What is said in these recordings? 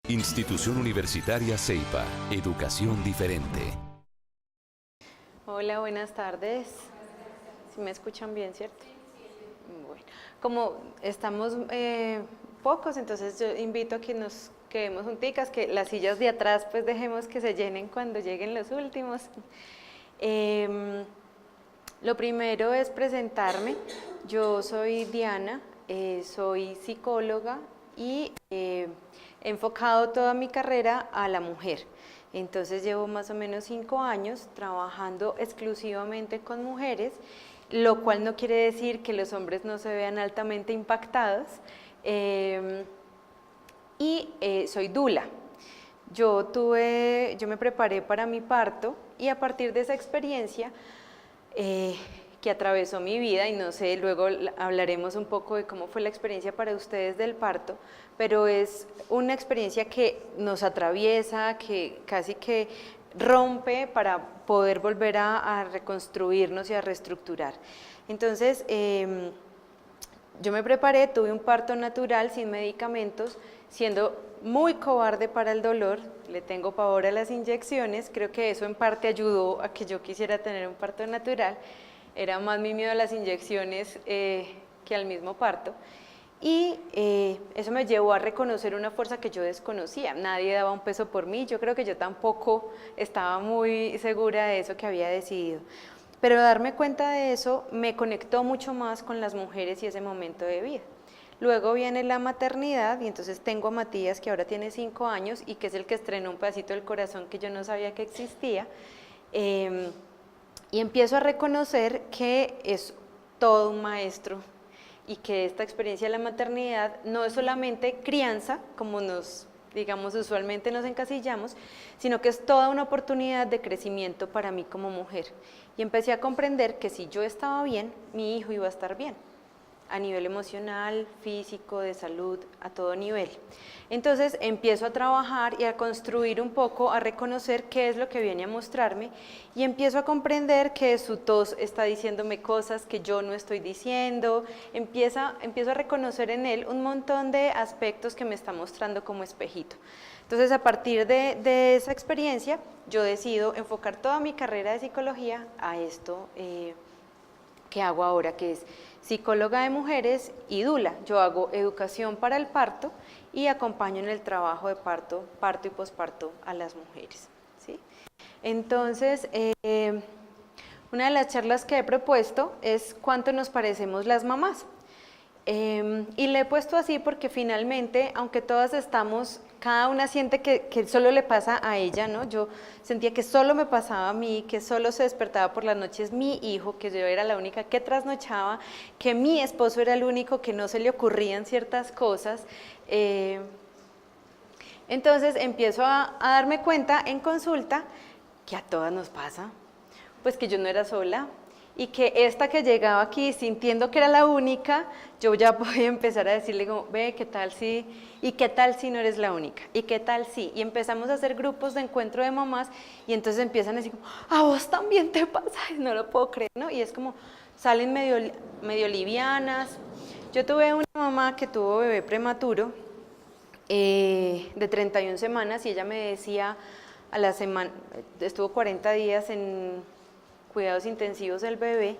Institución Universitaria Ceiba, educación diferente. Hola, buenas tardes. ¿Sí me escuchan bien, cierto? Bueno, como estamos pocos, entonces yo invito a que nos quedemos junticas, que las sillas de atrás pues dejemos que se llenen cuando lleguen los últimos. Lo primero es presentarme. Yo soy Diana, soy psicóloga y he enfocado toda mi carrera a la mujer. Entonces llevo más o menos 5 años trabajando exclusivamente con mujeres, lo cual no quiere decir que los hombres no se vean altamente impactados. Soy dula. Yo me preparé para mi parto y a partir de esa experiencia que atravesó mi vida, y no sé, luego hablaremos un poco de cómo fue la experiencia para ustedes del parto, pero es una experiencia que nos atraviesa, que casi que rompe para poder volver a reconstruirnos y a reestructurar. Entonces, yo me preparé, tuve un parto natural sin medicamentos, siendo muy cobarde para el dolor, le tengo pavor a las inyecciones, creo que eso en parte ayudó a que yo quisiera tener un parto natural, era más mi miedo a las inyecciones que al mismo parto, y eso me llevó a reconocer una fuerza que yo desconocía, nadie daba un peso por mí, yo creo que yo tampoco estaba muy segura de eso que había decidido. Pero darme cuenta de eso me conectó mucho más con las mujeres y ese momento de vida. Luego viene la maternidad y entonces tengo a Matías, que ahora tiene 5 años y que es el que estrenó un pedacito del corazón que yo no sabía que existía. Y empiezo a reconocer que es todo un maestro y que esta experiencia de la maternidad no es solamente crianza, como digamos, usualmente nos encasillamos, sino que es toda una oportunidad de crecimiento para mí como mujer. Y empecé a comprender que si yo estaba bien, mi hijo iba a estar bien, a nivel emocional, físico, de salud, a todo nivel. Entonces empiezo a trabajar y a construir un poco, a reconocer qué es lo que viene a mostrarme y empiezo a comprender que su tos está diciéndome cosas que yo no estoy diciendo, empiezo a reconocer en él un montón de aspectos que me está mostrando como espejito. Entonces, a partir de esa experiencia, yo decido enfocar toda mi carrera de psicología a esto que hago ahora, que es psicóloga de mujeres y dula. Yo hago educación para el parto y acompaño en el trabajo de parto y posparto a las mujeres, ¿sí? Entonces, una de las charlas que he propuesto es cuánto nos parecemos las mamás. Y le he puesto así porque finalmente, aunque todas estamos, cada una siente que solo le pasa a ella, ¿no? Yo sentía que solo me pasaba a mí, que solo se despertaba por las noches mi hijo, que yo era la única que trasnochaba, que mi esposo era el único que no se le ocurrían ciertas cosas. Entonces empiezo a darme cuenta en consulta que a todas nos pasa, pues que yo no era sola, y que esta que llegaba aquí sintiendo que era la única, yo ya podía empezar a decirle como, ve, ¿qué tal si? ¿Y qué tal si no eres la única? ¿Y qué tal si? Y empezamos a hacer grupos de encuentro de mamás y entonces empiezan a decir como, a vos también te pasa, no lo puedo creer, ¿no? Y es como, salen medio livianas. Yo tuve una mamá que tuvo bebé prematuro de 31 semanas y ella me decía a la semana, estuvo 40 días en cuidados intensivos del bebé,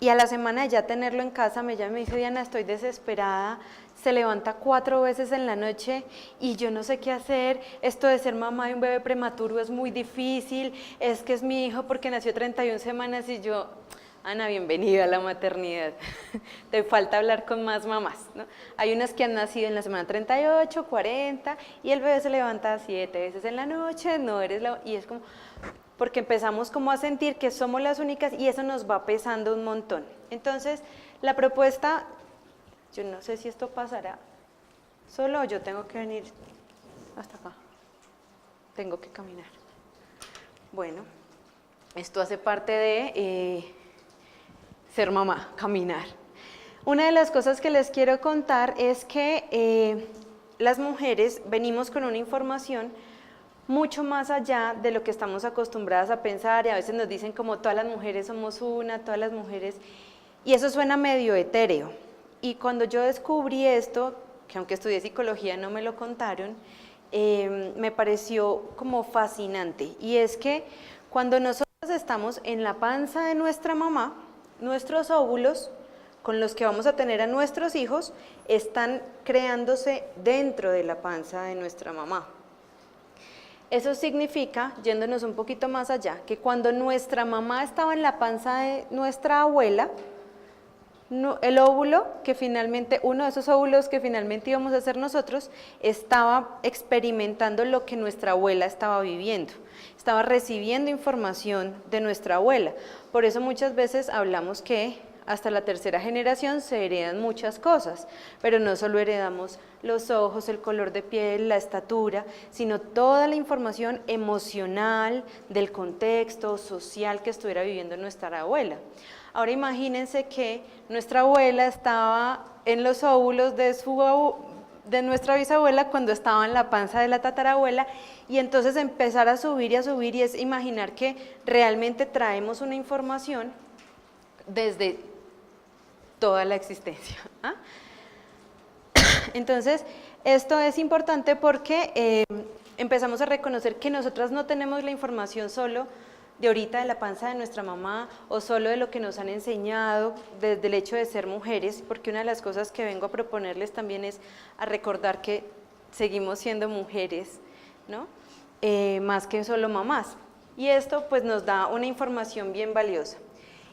y a la semana de ya tenerlo en casa, ella me dice, Diana, estoy desesperada, se levanta 4 veces en la noche y yo no sé qué hacer, esto de ser mamá de un bebé prematuro es muy difícil, es que es mi hijo porque nació 31 semanas y yo, Ana, bienvenida a la maternidad, te falta hablar con más mamás, ¿no? Hay unas que han nacido en la semana 38, 40 y el bebé se levanta 7 veces en la noche, no eres la... y es como... porque empezamos como a sentir que somos las únicas y eso nos va pesando un montón. Entonces, la propuesta, yo no sé si esto pasará solo o yo tengo que venir hasta acá, tengo que caminar. Bueno, esto hace parte de ser mamá, caminar. Una de las cosas que les quiero contar es que las mujeres venimos con una información mucho más allá de lo que estamos acostumbradas a pensar, y a veces nos dicen como todas las mujeres somos una, todas las mujeres, y eso suena medio etéreo. Y cuando yo descubrí esto, que aunque estudié psicología no me lo contaron, me pareció como fascinante, y es que cuando nosotros estamos en la panza de nuestra mamá, nuestros óvulos con los que vamos a tener a nuestros hijos están creándose dentro de la panza de nuestra mamá. Eso significa, yéndonos un poquito más allá, que cuando nuestra mamá estaba en la panza de nuestra abuela, el óvulo que finalmente, uno de esos óvulos que finalmente íbamos a hacer nosotros, estaba experimentando lo que nuestra abuela estaba viviendo, estaba recibiendo información de nuestra abuela. Por eso muchas veces hablamos que hasta la tercera generación se heredan muchas cosas, pero no solo heredamos los ojos, el color de piel, la estatura, sino toda la información emocional del contexto social que estuviera viviendo nuestra abuela. Ahora imagínense que nuestra abuela estaba en los óvulos de nuestra bisabuela cuando estaba en la panza de la tatarabuela, y entonces empezar a subir y es imaginar que realmente traemos una información desde toda la existencia. ¿Ah? Entonces, esto es importante porque empezamos a reconocer que nosotras no tenemos la información solo de ahorita de la panza de nuestra mamá o solo de lo que nos han enseñado desde el hecho de ser mujeres, porque una de las cosas que vengo a proponerles también es a recordar que seguimos siendo mujeres, ¿no? Más que solo mamás, y esto pues nos da una información bien valiosa.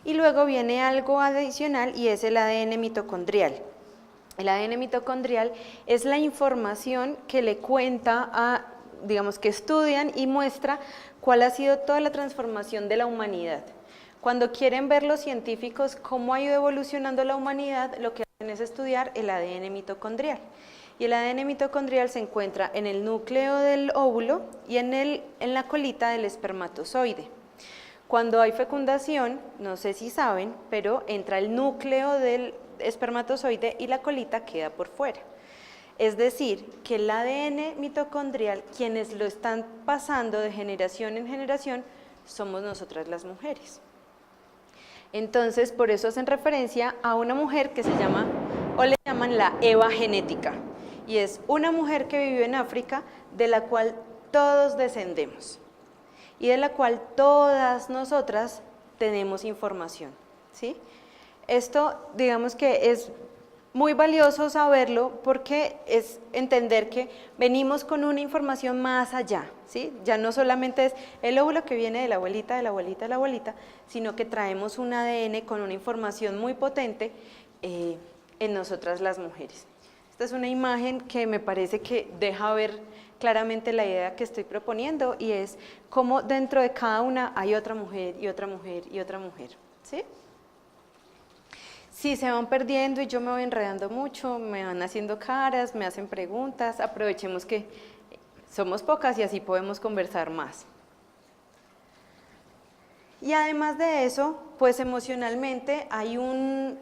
Y luego viene algo adicional, y es el ADN mitocondrial. El ADN mitocondrial es la información que le cuenta a, digamos, que estudian y muestra cuál ha sido toda la transformación de la humanidad. Cuando quieren ver los científicos cómo ha ido evolucionando la humanidad, lo que hacen es estudiar el ADN mitocondrial. Y el ADN mitocondrial se encuentra en el núcleo del óvulo y en la colita del espermatozoide. Cuando hay fecundación, no sé si saben, pero entra el núcleo del espermatozoide y la colita queda por fuera. Es decir, que el ADN mitocondrial, quienes lo están pasando de generación en generación, somos nosotras las mujeres. Entonces, por eso hacen referencia a una mujer que se llama, o le llaman la Eva genética, y es una mujer que vivió en África, de la cual todos descendemos, y de la cual todas nosotras tenemos información, ¿sí? Esto, digamos que es muy valioso saberlo, porque es entender que venimos con una información más allá, ¿sí? Ya no solamente es el óvulo que viene de la abuelita, de la abuelita, de la abuelita, sino que traemos un ADN con una información muy potente en nosotras las mujeres. Esta es una imagen que me parece que deja ver claramente la idea que estoy proponiendo, y es cómo dentro de cada una hay otra mujer y otra mujer y otra mujer, ¿sí? Si se van perdiendo y yo me voy enredando mucho, me van haciendo caras, me hacen preguntas, aprovechemos que somos pocas y así podemos conversar más. Y además de eso, pues emocionalmente hay un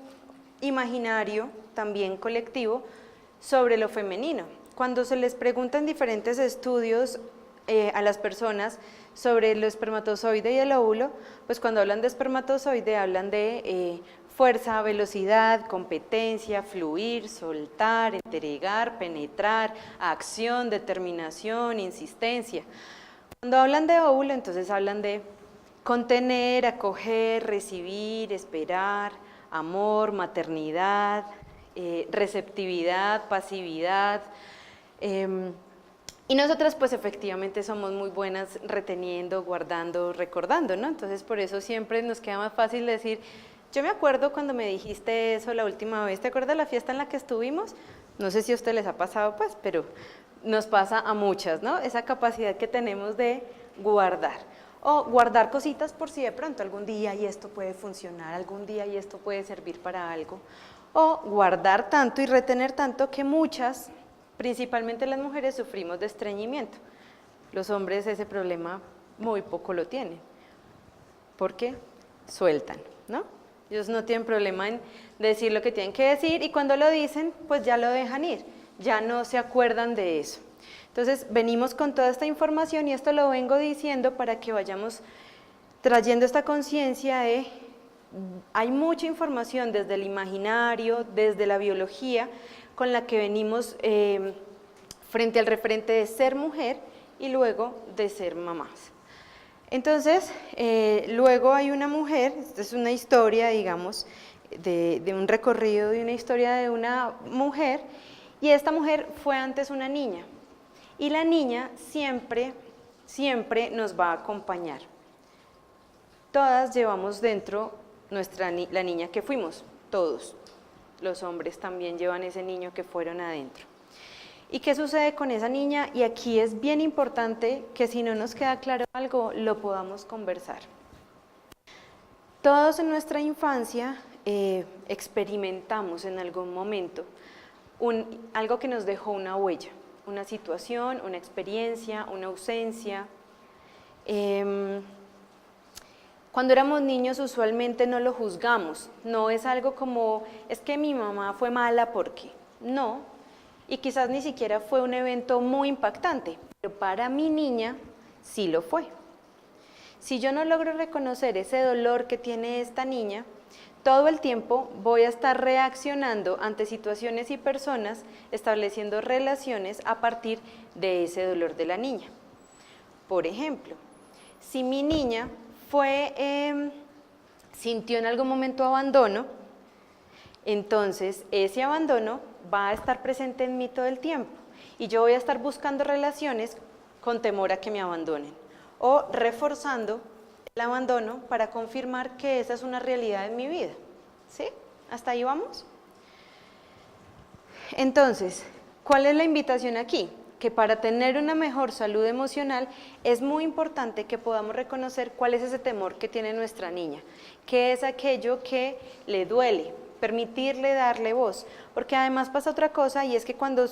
imaginario también colectivo sobre lo femenino. Cuando se les pregunta en diferentes estudios a las personas sobre el espermatozoide y el óvulo, pues cuando hablan de espermatozoide hablan de fuerza, velocidad, competencia, fluir, soltar, entregar, penetrar, acción, determinación, insistencia. Cuando hablan de óvulo, entonces hablan de contener, acoger, recibir, esperar, amor, maternidad, receptividad, pasividad. Y nosotras pues efectivamente somos muy buenas reteniendo, guardando, recordando, ¿no? Entonces por eso siempre nos queda más fácil decir, yo me acuerdo cuando me dijiste eso la última vez, ¿te acuerdas la fiesta en la que estuvimos? No sé si a ustedes les ha pasado, pues, pero nos pasa a muchas, ¿no? Esa capacidad que tenemos de guardar. O guardar cositas por si de pronto algún día y esto puede funcionar, algún día y esto puede servir para algo. O guardar tanto y retener tanto que muchas, principalmente las mujeres, sufrimos de estreñimiento. Los hombres ese problema muy poco lo tienen, porque sueltan, ¿no? Ellos no tienen problema en decir lo que tienen que decir, y cuando lo dicen, pues ya lo dejan ir, ya no se acuerdan de eso. Entonces, venimos con toda esta información, y esto lo vengo diciendo para que vayamos trayendo esta conciencia de, hay mucha información desde el imaginario, desde la biología, con la que venimos frente al referente de ser mujer y luego de ser mamás. Entonces, luego hay una mujer, esta es una historia, digamos, de un recorrido de una historia de una mujer, y esta mujer fue antes una niña, y la niña siempre nos va a acompañar. Todas llevamos dentro la niña que fuimos, todos. Los hombres también llevan ese niño que fueron adentro. ¿Y qué sucede con esa niña? Y aquí es bien importante que si no nos queda claro algo, lo podamos conversar. Todos en nuestra infancia experimentamos en algún momento algo que nos dejó una huella, una situación, una experiencia, una ausencia. Cuando éramos niños usualmente no lo juzgamos, no es algo como, es que mi mamá fue mala porque, no, y quizás ni siquiera fue un evento muy impactante, pero para mi niña sí lo fue. Si yo no logro reconocer ese dolor que tiene esta niña, todo el tiempo voy a estar reaccionando ante situaciones y personas, estableciendo relaciones a partir de ese dolor de la niña. Por ejemplo, si mi niña sintió en algún momento abandono, entonces ese abandono va a estar presente en mí todo el tiempo y yo voy a estar buscando relaciones con temor a que me abandonen o reforzando el abandono para confirmar que esa es una realidad en mi vida. ¿Sí? ¿Hasta ahí vamos? Entonces, ¿cuál es la invitación aquí? Que para tener una mejor salud emocional es muy importante que podamos reconocer cuál es ese temor que tiene nuestra niña, qué es aquello que le duele, permitirle darle voz, porque además pasa otra cosa y es que cuando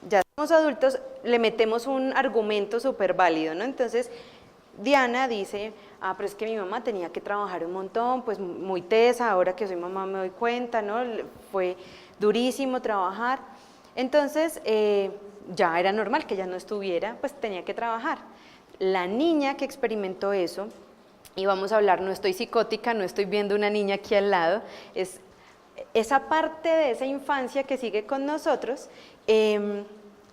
ya somos adultos le metemos un argumento súper válido, ¿no? Entonces Diana dice, pero es que mi mamá tenía que trabajar un montón, pues muy tesa, ahora que soy mamá me doy cuenta, ¿no? Fue durísimo trabajar, entonces ya era normal que ella no estuviera, pues tenía que trabajar. La niña que experimentó eso, y vamos a hablar, no estoy psicótica, no estoy viendo una niña aquí al lado, es esa parte de esa infancia que sigue con nosotros,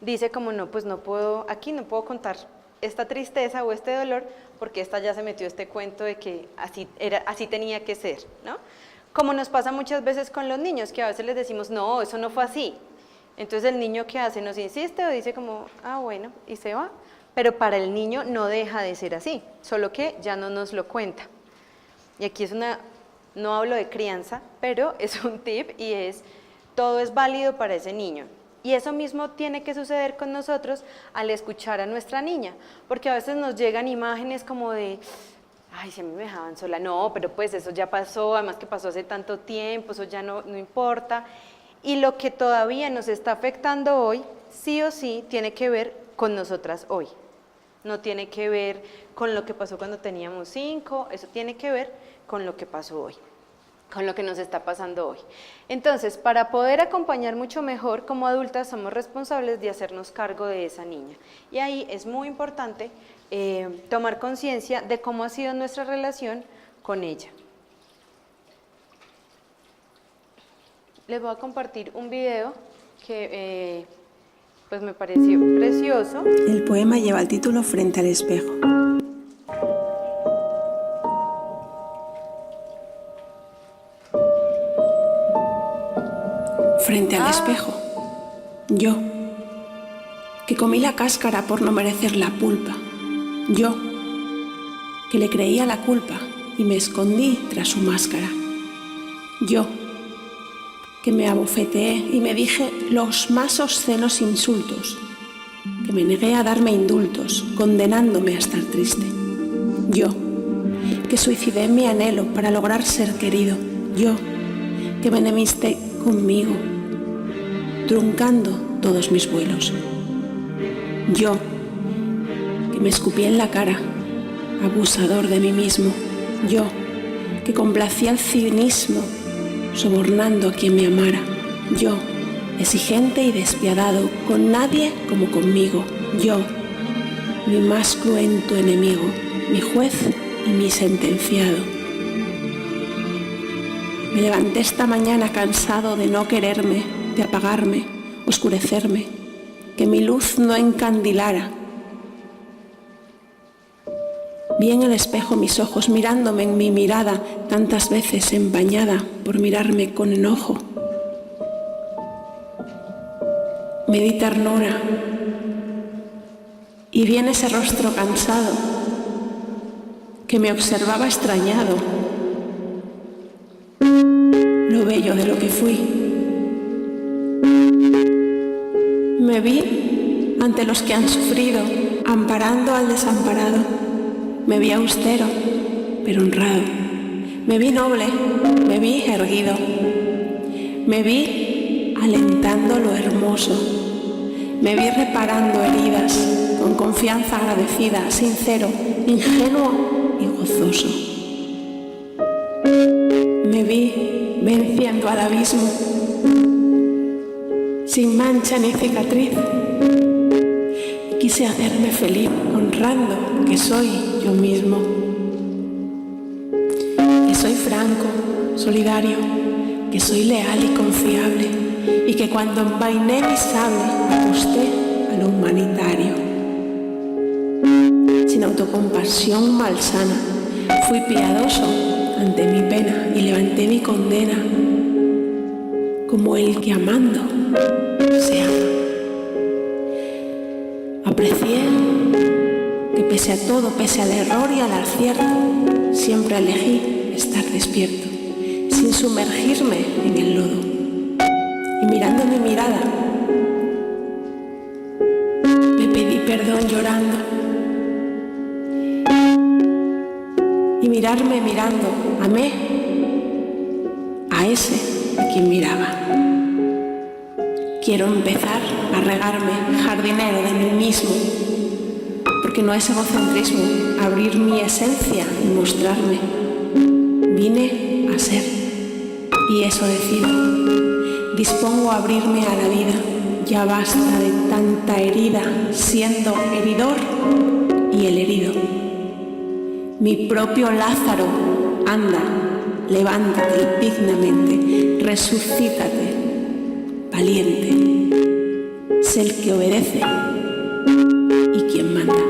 dice como no, pues no puedo contar esta tristeza o este dolor, porque esta ya se metió este cuento de que así tenía que ser, ¿no? Como nos pasa muchas veces con los niños, que a veces les decimos, no, eso no fue así. Entonces el niño ¿qué hace? Nos insiste o dice como, bueno, y se va. Pero para el niño no deja de ser así, solo que ya no nos lo cuenta. Y aquí no hablo de crianza, pero es un tip y todo es válido para ese niño. Y eso mismo tiene que suceder con nosotros al escuchar a nuestra niña, porque a veces nos llegan imágenes como de, si a mí me dejaban sola, no, pero pues eso ya pasó, además que pasó hace tanto tiempo, eso ya no importa. Y lo que todavía nos está afectando hoy, sí o sí, tiene que ver con nosotras hoy. No tiene que ver con lo que pasó cuando teníamos 5, eso tiene que ver con lo que pasó hoy, con lo que nos está pasando hoy. Entonces, para poder acompañar mucho mejor, como adultas somos responsables de hacernos cargo de esa niña. Y ahí es muy importante tomar conciencia de cómo ha sido nuestra relación con ella. Les voy a compartir un video que pues me pareció precioso. El poema lleva el título Frente al espejo. Frente al espejo, yo, que comí la cáscara por no merecer la pulpa, yo, que le creía la culpa y me escondí tras su máscara, yo, que me abofeteé y me dije los más obscenos insultos, que me negué a darme indultos, condenándome a estar triste. Yo, que suicidé mi anhelo para lograr ser querido. Yo, que me enemisté conmigo, truncando todos mis vuelos. Yo, que me escupí en la cara, abusador de mí mismo. Yo, que complacía el cinismo, sobornando a quien me amara. Yo, exigente y despiadado, con nadie como conmigo. Yo, mi más cruento enemigo, mi juez y mi sentenciado. Me levanté esta mañana cansado de no quererme, de apagarme, oscurecerme, que mi luz no encandilara. Vi en el espejo mis ojos mirándome en mi mirada, tantas veces empañada por mirarme con enojo. Me di ternura y vi en ese rostro cansado que me observaba extrañado lo bello de lo que fui. Me vi ante los que han sufrido, amparando al desamparado. Me vi austero, pero honrado. Me vi noble, me vi erguido. Me vi alentando lo hermoso. Me vi reparando heridas, con confianza agradecida, sincero, ingenuo y gozoso. Me vi venciendo al abismo, sin mancha ni cicatriz. Quise hacerme feliz, honrando que soy yo mismo. Que soy franco, solidario, que soy leal y confiable, y que cuando envainé mi sable aposté a lo humanitario. Sin autocompasión malsana, fui piadoso ante mi pena y levanté mi condena, como el que amando se ama. Aprecié que pese a todo, pese al error y al acierto, siempre elegí estar despierto, sin sumergirme en el lodo. Y mirando mi mirada, me pedí perdón llorando. Y mirarme mirando, amé a ese a quien miraba. Quiero empezar a regarme jardinero de mí mismo, porque no es egocentrismo abrir mi esencia y mostrarme. Vine a ser, y eso decido. Dispongo a abrirme a la vida. Ya basta de tanta herida, siendo heridor y el herido. Mi propio Lázaro, anda, levántate dignamente, resucítate, valiente. Sé el que obedece y quien manda.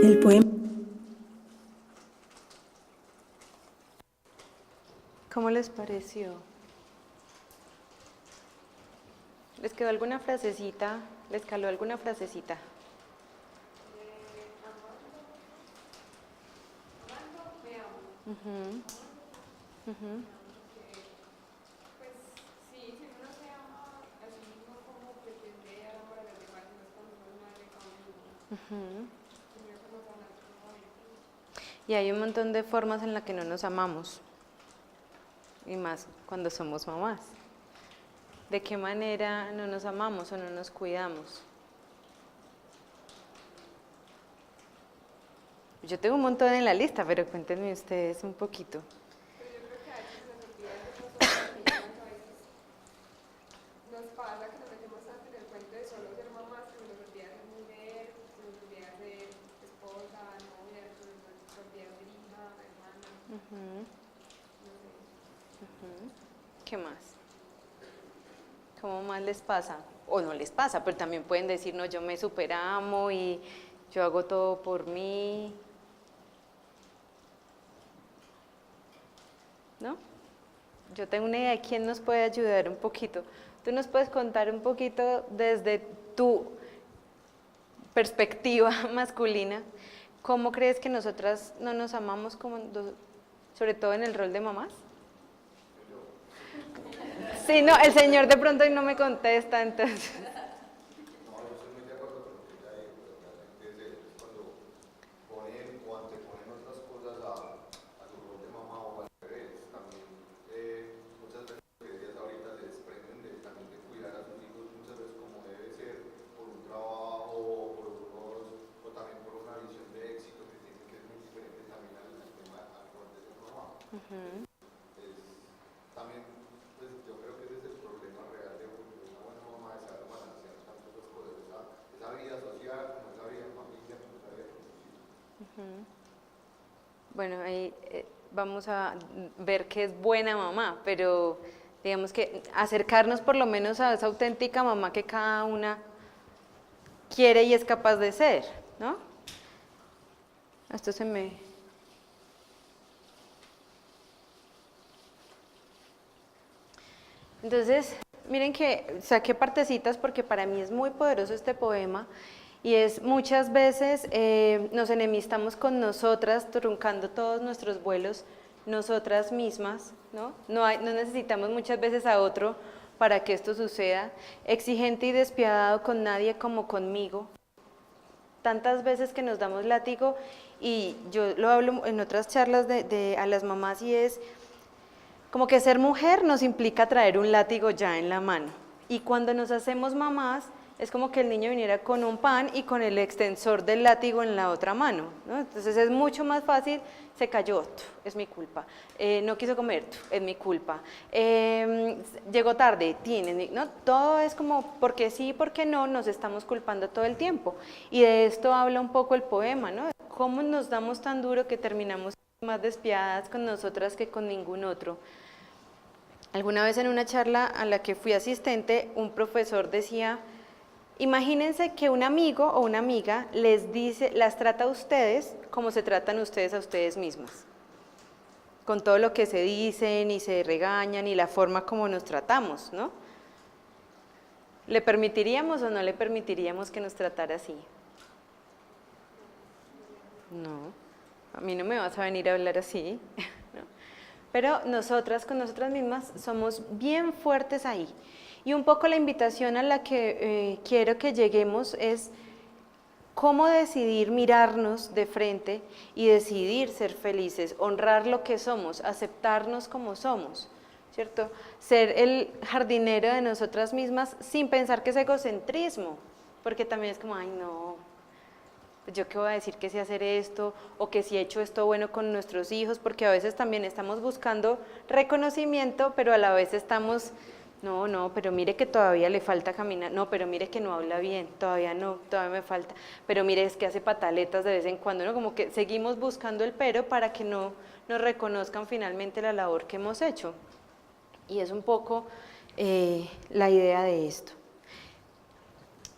El poema. ¿Cómo les pareció? ¿Les quedó alguna frasecita? ¿Les caló alguna frasecita? Uh-huh. Uh-huh. Pues sí, si uno se ama a sí mismo, como pretende amar a los demás, no es cuando uno no le cambia. Y hay un montón de formas en las que no nos amamos, y más cuando somos mamás. ¿De qué manera no nos amamos o no nos cuidamos? Yo tengo un montón en la lista, pero cuéntenme ustedes un poquito. Pero yo creo que a veces nos olvidan de nosotros mismos, a veces nos pasa que nos metemos tanto en el cuento de solo ser mamás que se nos olvida ser mujer, se nos olvida ser esposa, novia, se nos olvida ser hija, hermana, Uh-huh. no sé. Uh-huh. ¿Qué más? ¿Cómo más les pasa? O no les pasa, pero también pueden decir, no, yo me superamo y yo hago todo por mí. ¿No? Yo tengo una idea de quién nos puede ayudar un poquito. Tú nos puedes contar un poquito desde tu perspectiva masculina, ¿cómo crees que nosotras no nos amamos, sobre todo en el rol de mamás? Sí, no, el señor de pronto no me contesta, entonces. No, yo estoy muy de acuerdo con lo que ella dijo, realmente es cuando ponen o anteponen otras cosas a su rol de mamá o al revés. También muchas veces lo que decías ahorita se desprenden también de cuidar a sus hijos muchas veces como debe ser, por un trabajo, o también por una visión de éxito que tienen, que es muy diferente también al tema al rol de ser mamá. Uh-huh. También pues yo creo que ese es el problema real de una buena mamá, es saber balancear tantas dos cosas, esa vida social, como esa vida en familia, como esa vida con sus hijos. Uh-huh. Bueno, ahí vamos a ver qué es buena mamá, pero digamos que acercarnos por lo menos a esa auténtica mamá que cada una quiere y es capaz de ser, ¿no? Esto se me... Entonces, miren que saqué partecitas porque para mí es muy poderoso este poema y es muchas veces nos enemistamos con nosotras, truncando todos nuestros vuelos, nosotras mismas, ¿no? No necesitamos muchas veces a otro para que esto suceda, exigente y despiadado con nadie como conmigo. Tantas veces que nos damos látigo, y yo lo hablo en otras charlas a las mamás, y es como que ser mujer nos implica traer un látigo ya en la mano. Y cuando nos hacemos mamás, es como que el niño viniera con un pan y con el extensor del látigo en la otra mano, ¿no? Entonces es mucho más fácil, se cayó, es mi culpa, no quiso comer, es mi culpa, llegó tarde, ¿no? Todo es como porque sí, porque no, nos estamos culpando todo el tiempo. Y de esto habla un poco el poema, ¿no? Cómo nos damos tan duro que terminamos más despiadadas con nosotras que con ningún otro. Alguna vez en una charla a la que fui asistente, un profesor decía: imagínense que un amigo o una amiga las trata a ustedes como se tratan ustedes a ustedes mismas, con todo lo que se dicen y se regañan y la forma como nos tratamos, ¿no? ¿Le permitiríamos o no le permitiríamos que nos tratara así? No, a mí no me vas a venir a hablar así, ¿no? Pero nosotras con nosotras mismas somos bien fuertes ahí. Y un poco la invitación a la que quiero que lleguemos es cómo decidir mirarnos de frente y decidir ser felices, honrar lo que somos, aceptarnos como somos, ¿cierto? Ser el jardinero de nosotras mismas sin pensar que es egocentrismo, porque también es como, ay no, yo qué voy a decir que sé hacer esto, o que si he hecho esto bueno con nuestros hijos, porque a veces también estamos buscando reconocimiento, pero a la vez estamos... No, pero mire que todavía le falta caminar, no, pero mire que no habla bien, todavía no, todavía me falta, pero mire es que hace pataletas de vez en cuando, ¿no? Como que seguimos buscando el pero para que no nos reconozcan finalmente la labor que hemos hecho. Y es un poco la idea de esto.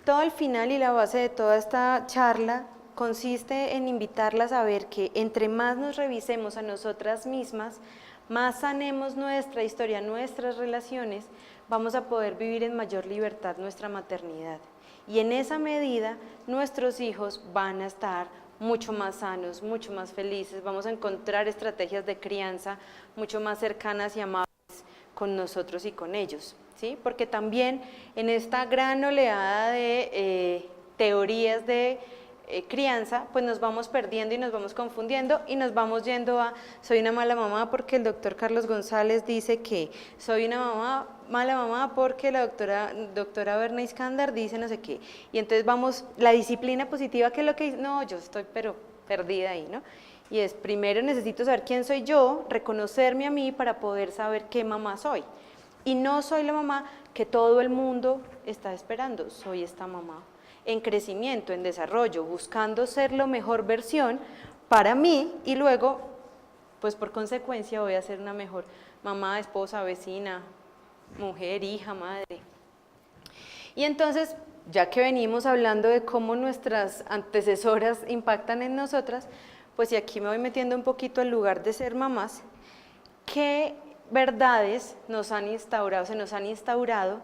Todo el final y la base de toda esta charla consiste en invitarlas a ver que entre más nos revisemos a nosotras mismas, más sanemos nuestra historia, nuestras relaciones, vamos a poder vivir en mayor libertad nuestra maternidad. Y en esa medida, nuestros hijos van a estar mucho más sanos, mucho más felices, vamos a encontrar estrategias de crianza mucho más cercanas y amables con nosotros y con ellos, ¿sí? Porque también en esta gran oleada de teorías de crianza, pues nos vamos perdiendo y nos vamos confundiendo y nos vamos yendo a soy una mala mamá porque el doctor Carlos González dice que, soy una mala mamá porque la doctora Berna Iskandar dice no sé qué, y entonces vamos, la disciplina positiva, que es lo que dice, no, yo estoy pero perdida ahí, ¿no? Y es, primero necesito saber quién soy yo, reconocerme a mí para poder saber qué mamá soy, y no soy la mamá que todo el mundo está esperando, soy esta mamá en crecimiento, en desarrollo, buscando ser la mejor versión para mí, y luego, pues por consecuencia voy a ser una mejor mamá, esposa, vecina, mujer, hija, madre. Y entonces, ya que venimos hablando de cómo nuestras antecesoras impactan en nosotras, pues y aquí me voy metiendo un poquito al lugar de ser mamás, ¿qué verdades se nos han instaurado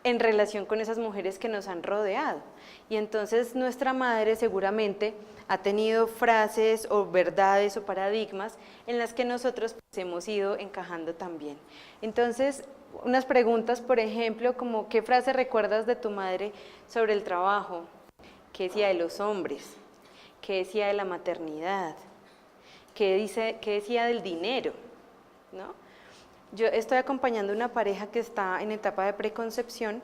en relación con esas mujeres que nos han rodeado? Y entonces nuestra madre seguramente ha tenido frases o verdades o paradigmas en las que nosotros pues, hemos ido encajando también. Entonces, unas preguntas, por ejemplo, como ¿qué frase recuerdas de tu madre sobre el trabajo? ¿Qué decía de los hombres? ¿Qué decía de la maternidad? ¿Qué decía del dinero? ¿No? Yo estoy acompañando a una pareja que está en etapa de preconcepción,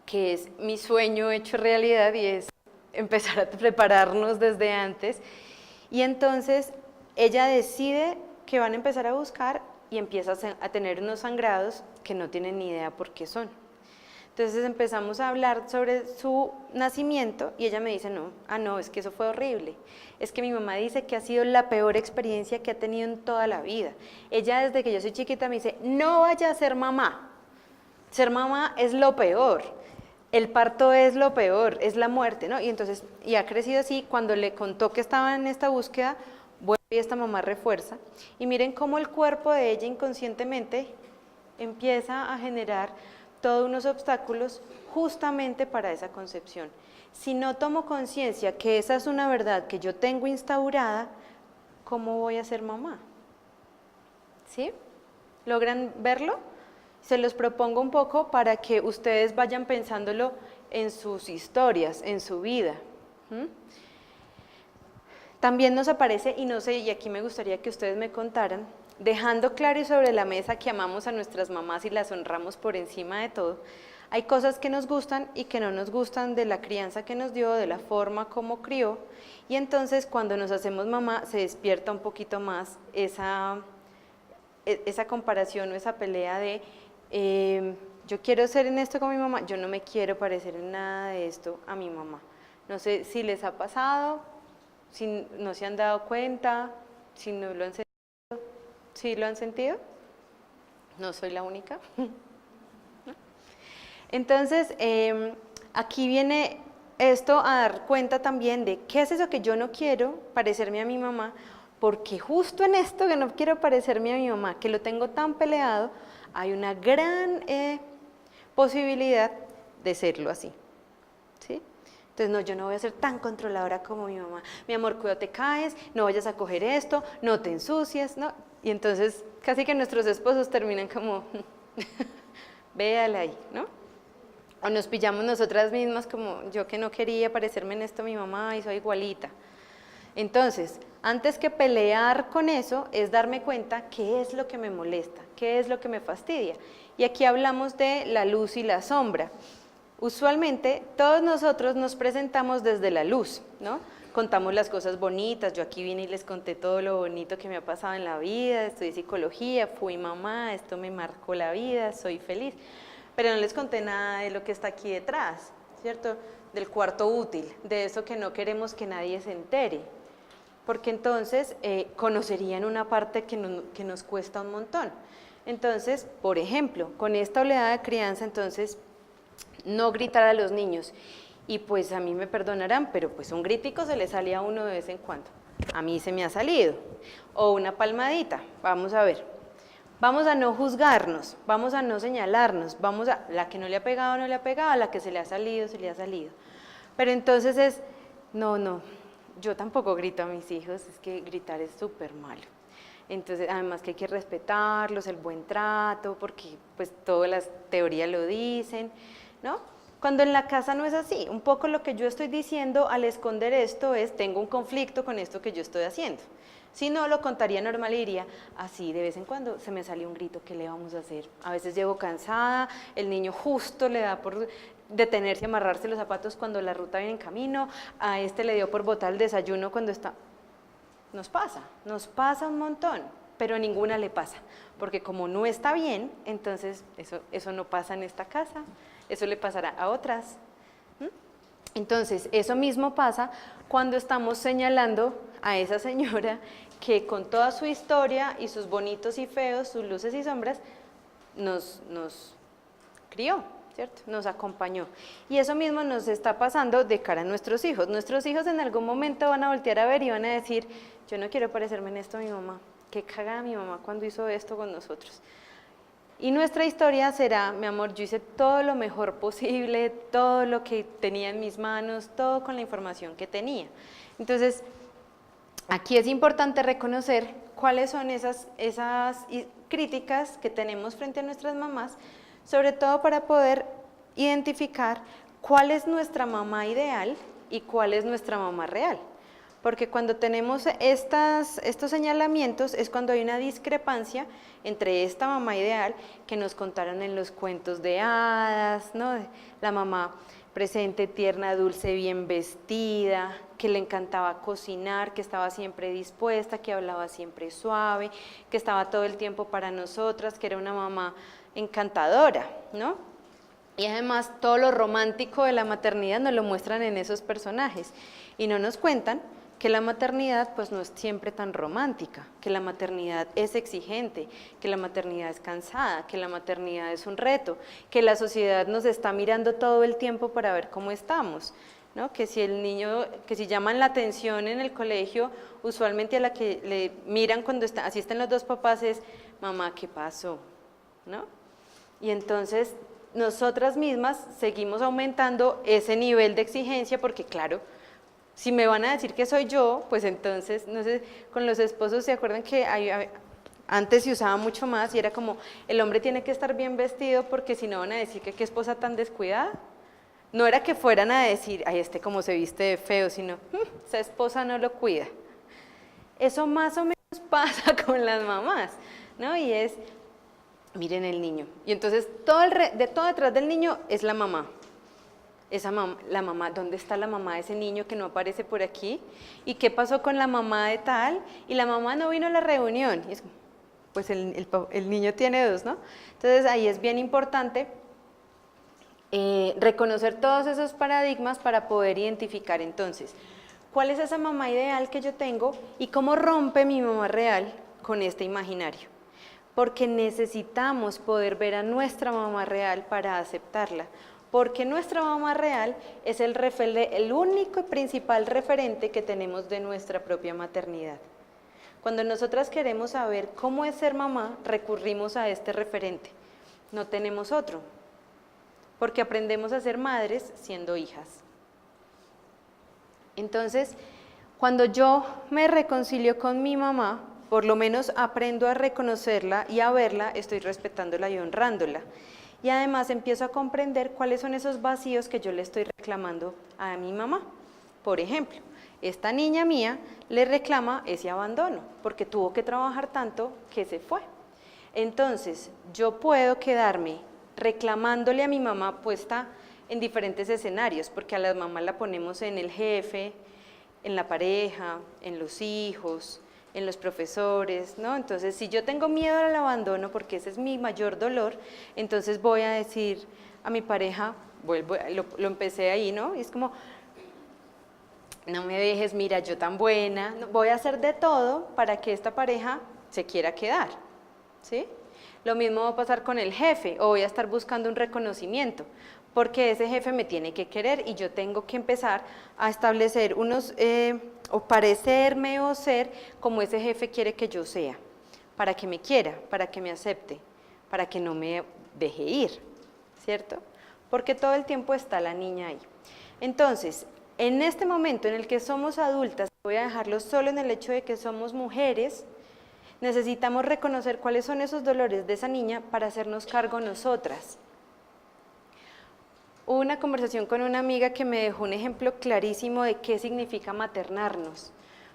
que es mi sueño hecho realidad, y es empezar a prepararnos desde antes. Y entonces ella decide que van a empezar a buscar y empieza a tener unos sangrados que no tienen ni idea por qué son. Entonces empezamos a hablar sobre su nacimiento y ella me dice, no, es que eso fue horrible. Es que mi mamá dice que ha sido la peor experiencia que ha tenido en toda la vida. Ella desde que yo soy chiquita me dice, no vaya a ser mamá. Ser mamá es lo peor. El parto es lo peor, es la muerte, ¿no? Y entonces, y ha crecido así. Cuando le contó que estaba en esta búsqueda, vuelve y esta mamá refuerza. Y miren cómo el cuerpo de ella inconscientemente empieza a generar todos unos obstáculos justamente para esa concepción. Si no tomo conciencia que esa es una verdad que yo tengo instaurada, ¿cómo voy a ser mamá? ¿Sí? ¿Logran verlo? Se los propongo un poco para que ustedes vayan pensándolo en sus historias, en su vida. También nos aparece, y no sé, y aquí me gustaría que ustedes me contaran, dejando claro y sobre la mesa que amamos a nuestras mamás y las honramos por encima de todo, hay cosas que nos gustan y que no nos gustan de la crianza que nos dio, de la forma como crió, y entonces cuando nos hacemos mamá se despierta un poquito más esa comparación o esa pelea de yo quiero ser en esto con mi mamá, yo no me quiero parecer en nada de esto a mi mamá. No sé si les ha pasado, si no se han dado cuenta, si no lo han sentido. ¿Sí lo han sentido? No soy la única. Entonces, aquí viene esto a dar cuenta también de qué es eso que yo no quiero parecerme a mi mamá, porque justo en esto que no quiero parecerme a mi mamá, que lo tengo tan peleado, hay una gran posibilidad de serlo así. ¿Sí? Entonces, no, yo no voy a ser tan controladora como mi mamá. Mi amor, cuidado, te caes, no vayas a coger esto, no te ensucies, ¿no? Y entonces casi que nuestros esposos terminan como, véala ahí, ¿no? O nos pillamos nosotras mismas como, yo que no quería parecerme en esto a mi mamá y soy igualita. Entonces, antes que pelear con eso, es darme cuenta qué es lo que me molesta, qué es lo que me fastidia. Y aquí hablamos de la luz y la sombra. Usualmente, todos nosotros nos presentamos desde la luz, ¿no? Contamos las cosas bonitas, yo aquí vine y les conté todo lo bonito que me ha pasado en la vida, estudié psicología, fui mamá, esto me marcó la vida, soy feliz. Pero no les conté nada de lo que está aquí detrás, ¿cierto? Del cuarto útil, de eso que no queremos que nadie se entere. Porque entonces conocerían una parte que nos cuesta un montón. Entonces, por ejemplo, con esta oleada de crianza, entonces, no gritar a los niños. Y pues a mí me perdonarán, pero pues un gritico se le sale a uno de vez en cuando. A mí se me ha salido. O una palmadita, vamos a ver. Vamos a no juzgarnos, vamos a no señalarnos, vamos a, la que no le ha pegado, no le ha pegado, a la que se le ha salido, se le ha salido. Pero entonces es, no, yo tampoco grito a mis hijos, es que gritar es súper malo. Entonces, además que hay que respetarlos, el buen trato, porque pues todas las teorías lo dicen, ¿no? Cuando en la casa no es así, un poco lo que yo estoy diciendo al esconder esto es, tengo un conflicto con esto que yo estoy haciendo. Si no, lo contaría normal y diría, así de vez en cuando se me salió un grito, ¿qué le vamos a hacer? A veces llego cansada, el niño justo le da por detenerse, amarrarse los zapatos cuando la ruta viene en camino, a este le dio por botar el desayuno cuando está... Nos pasa un montón, pero a ninguna le pasa, porque como no está bien, entonces eso no pasa en esta casa, eso le pasará a otras. Entonces, eso mismo pasa cuando estamos señalando a esa señora que con toda su historia y sus bonitos y feos, sus luces y sombras, nos crió, ¿cierto? Nos acompañó. Y eso mismo nos está pasando de cara a nuestros hijos. Nuestros hijos en algún momento van a voltear a ver y van a decir, yo no quiero parecerme en esto a mi mamá, qué cagada mi mamá cuando hizo esto con nosotros. Y nuestra historia será, mi amor, yo hice todo lo mejor posible, todo lo que tenía en mis manos, todo con la información que tenía. Entonces, aquí es importante reconocer cuáles son esas críticas que tenemos frente a nuestras mamás, sobre todo para poder identificar cuál es nuestra mamá ideal y cuál es nuestra mamá real. Porque cuando tenemos estos señalamientos es cuando hay una discrepancia entre esta mamá ideal que nos contaron en los cuentos de hadas, ¿no? La mamá presente, tierna, dulce, bien vestida, que le encantaba cocinar, que estaba siempre dispuesta, que hablaba siempre suave, que estaba todo el tiempo para nosotras, que era una mamá encantadora, ¿no? Y además todo lo romántico de la maternidad nos lo muestran en esos personajes y no nos cuentan que la maternidad pues no es siempre tan romántica, que la maternidad es exigente, que la maternidad es cansada, que la maternidad es un reto, que la sociedad nos está mirando todo el tiempo para ver cómo estamos, ¿no? Que si el niño, que si llaman la atención en el colegio, usualmente a la que le miran cuando asisten los dos papás es, mamá, ¿qué pasó? ¿No? Y entonces nosotras mismas seguimos aumentando ese nivel de exigencia porque claro, si me van a decir que soy yo, pues entonces, no sé, con los esposos se acuerdan que antes se usaba mucho más y era como, el hombre tiene que estar bien vestido porque si no van a decir que qué esposa tan descuidada. No era que fueran a decir, ay, cómo se viste de feo, sino, esa esposa no lo cuida. Eso más o menos pasa con las mamás, ¿no? Y es, miren el niño. Y entonces todo detrás del niño es la mamá. La mamá, ¿dónde está la mamá de ese niño que no aparece por aquí? ¿Y qué pasó con la mamá de tal? Y la mamá no vino a la reunión. Y es, pues el niño tiene dos, ¿no? Entonces ahí es bien importante reconocer todos esos paradigmas para poder identificar entonces cuál es esa mamá ideal que yo tengo y cómo rompe mi mamá real con este imaginario. Porque necesitamos poder ver a nuestra mamá real para aceptarla. Porque nuestra mamá real es el único y principal referente que tenemos de nuestra propia maternidad. Cuando nosotras queremos saber cómo es ser mamá, recurrimos a este referente. No tenemos otro, porque aprendemos a ser madres siendo hijas. Entonces, cuando yo me reconcilio con mi mamá, por lo menos aprendo a reconocerla y a verla, estoy respetándola y honrándola. Y además empiezo a comprender cuáles son esos vacíos que yo le estoy reclamando a mi mamá. Por ejemplo, esta niña mía le reclama ese abandono, porque tuvo que trabajar tanto que se fue. Entonces, yo puedo quedarme reclamándole a mi mamá puesta en diferentes escenarios, porque a las mamás la ponemos en el jefe, en la pareja, en los hijos, en los profesores, ¿no? Entonces, si yo tengo miedo al abandono, porque ese es mi mayor dolor, entonces voy a decir a mi pareja, lo empecé ahí, ¿no? Y es como, no me dejes, mira, yo tan buena, voy a hacer de todo para que esta pareja se quiera quedar, ¿sí? Lo mismo va a pasar con el jefe, o voy a estar buscando un reconocimiento, porque ese jefe me tiene que querer y yo tengo que empezar a establecer o parecerme o ser como ese jefe quiere que yo sea, para que me quiera, para que me acepte, para que no me deje ir, ¿cierto? Porque todo el tiempo está la niña ahí. Entonces, en este momento en el que somos adultas, voy a dejarlo solo en el hecho de que somos mujeres, necesitamos reconocer cuáles son esos dolores de esa niña para hacernos cargo nosotras. Hubo una conversación con una amiga que me dejó un ejemplo clarísimo de qué significa maternarnos,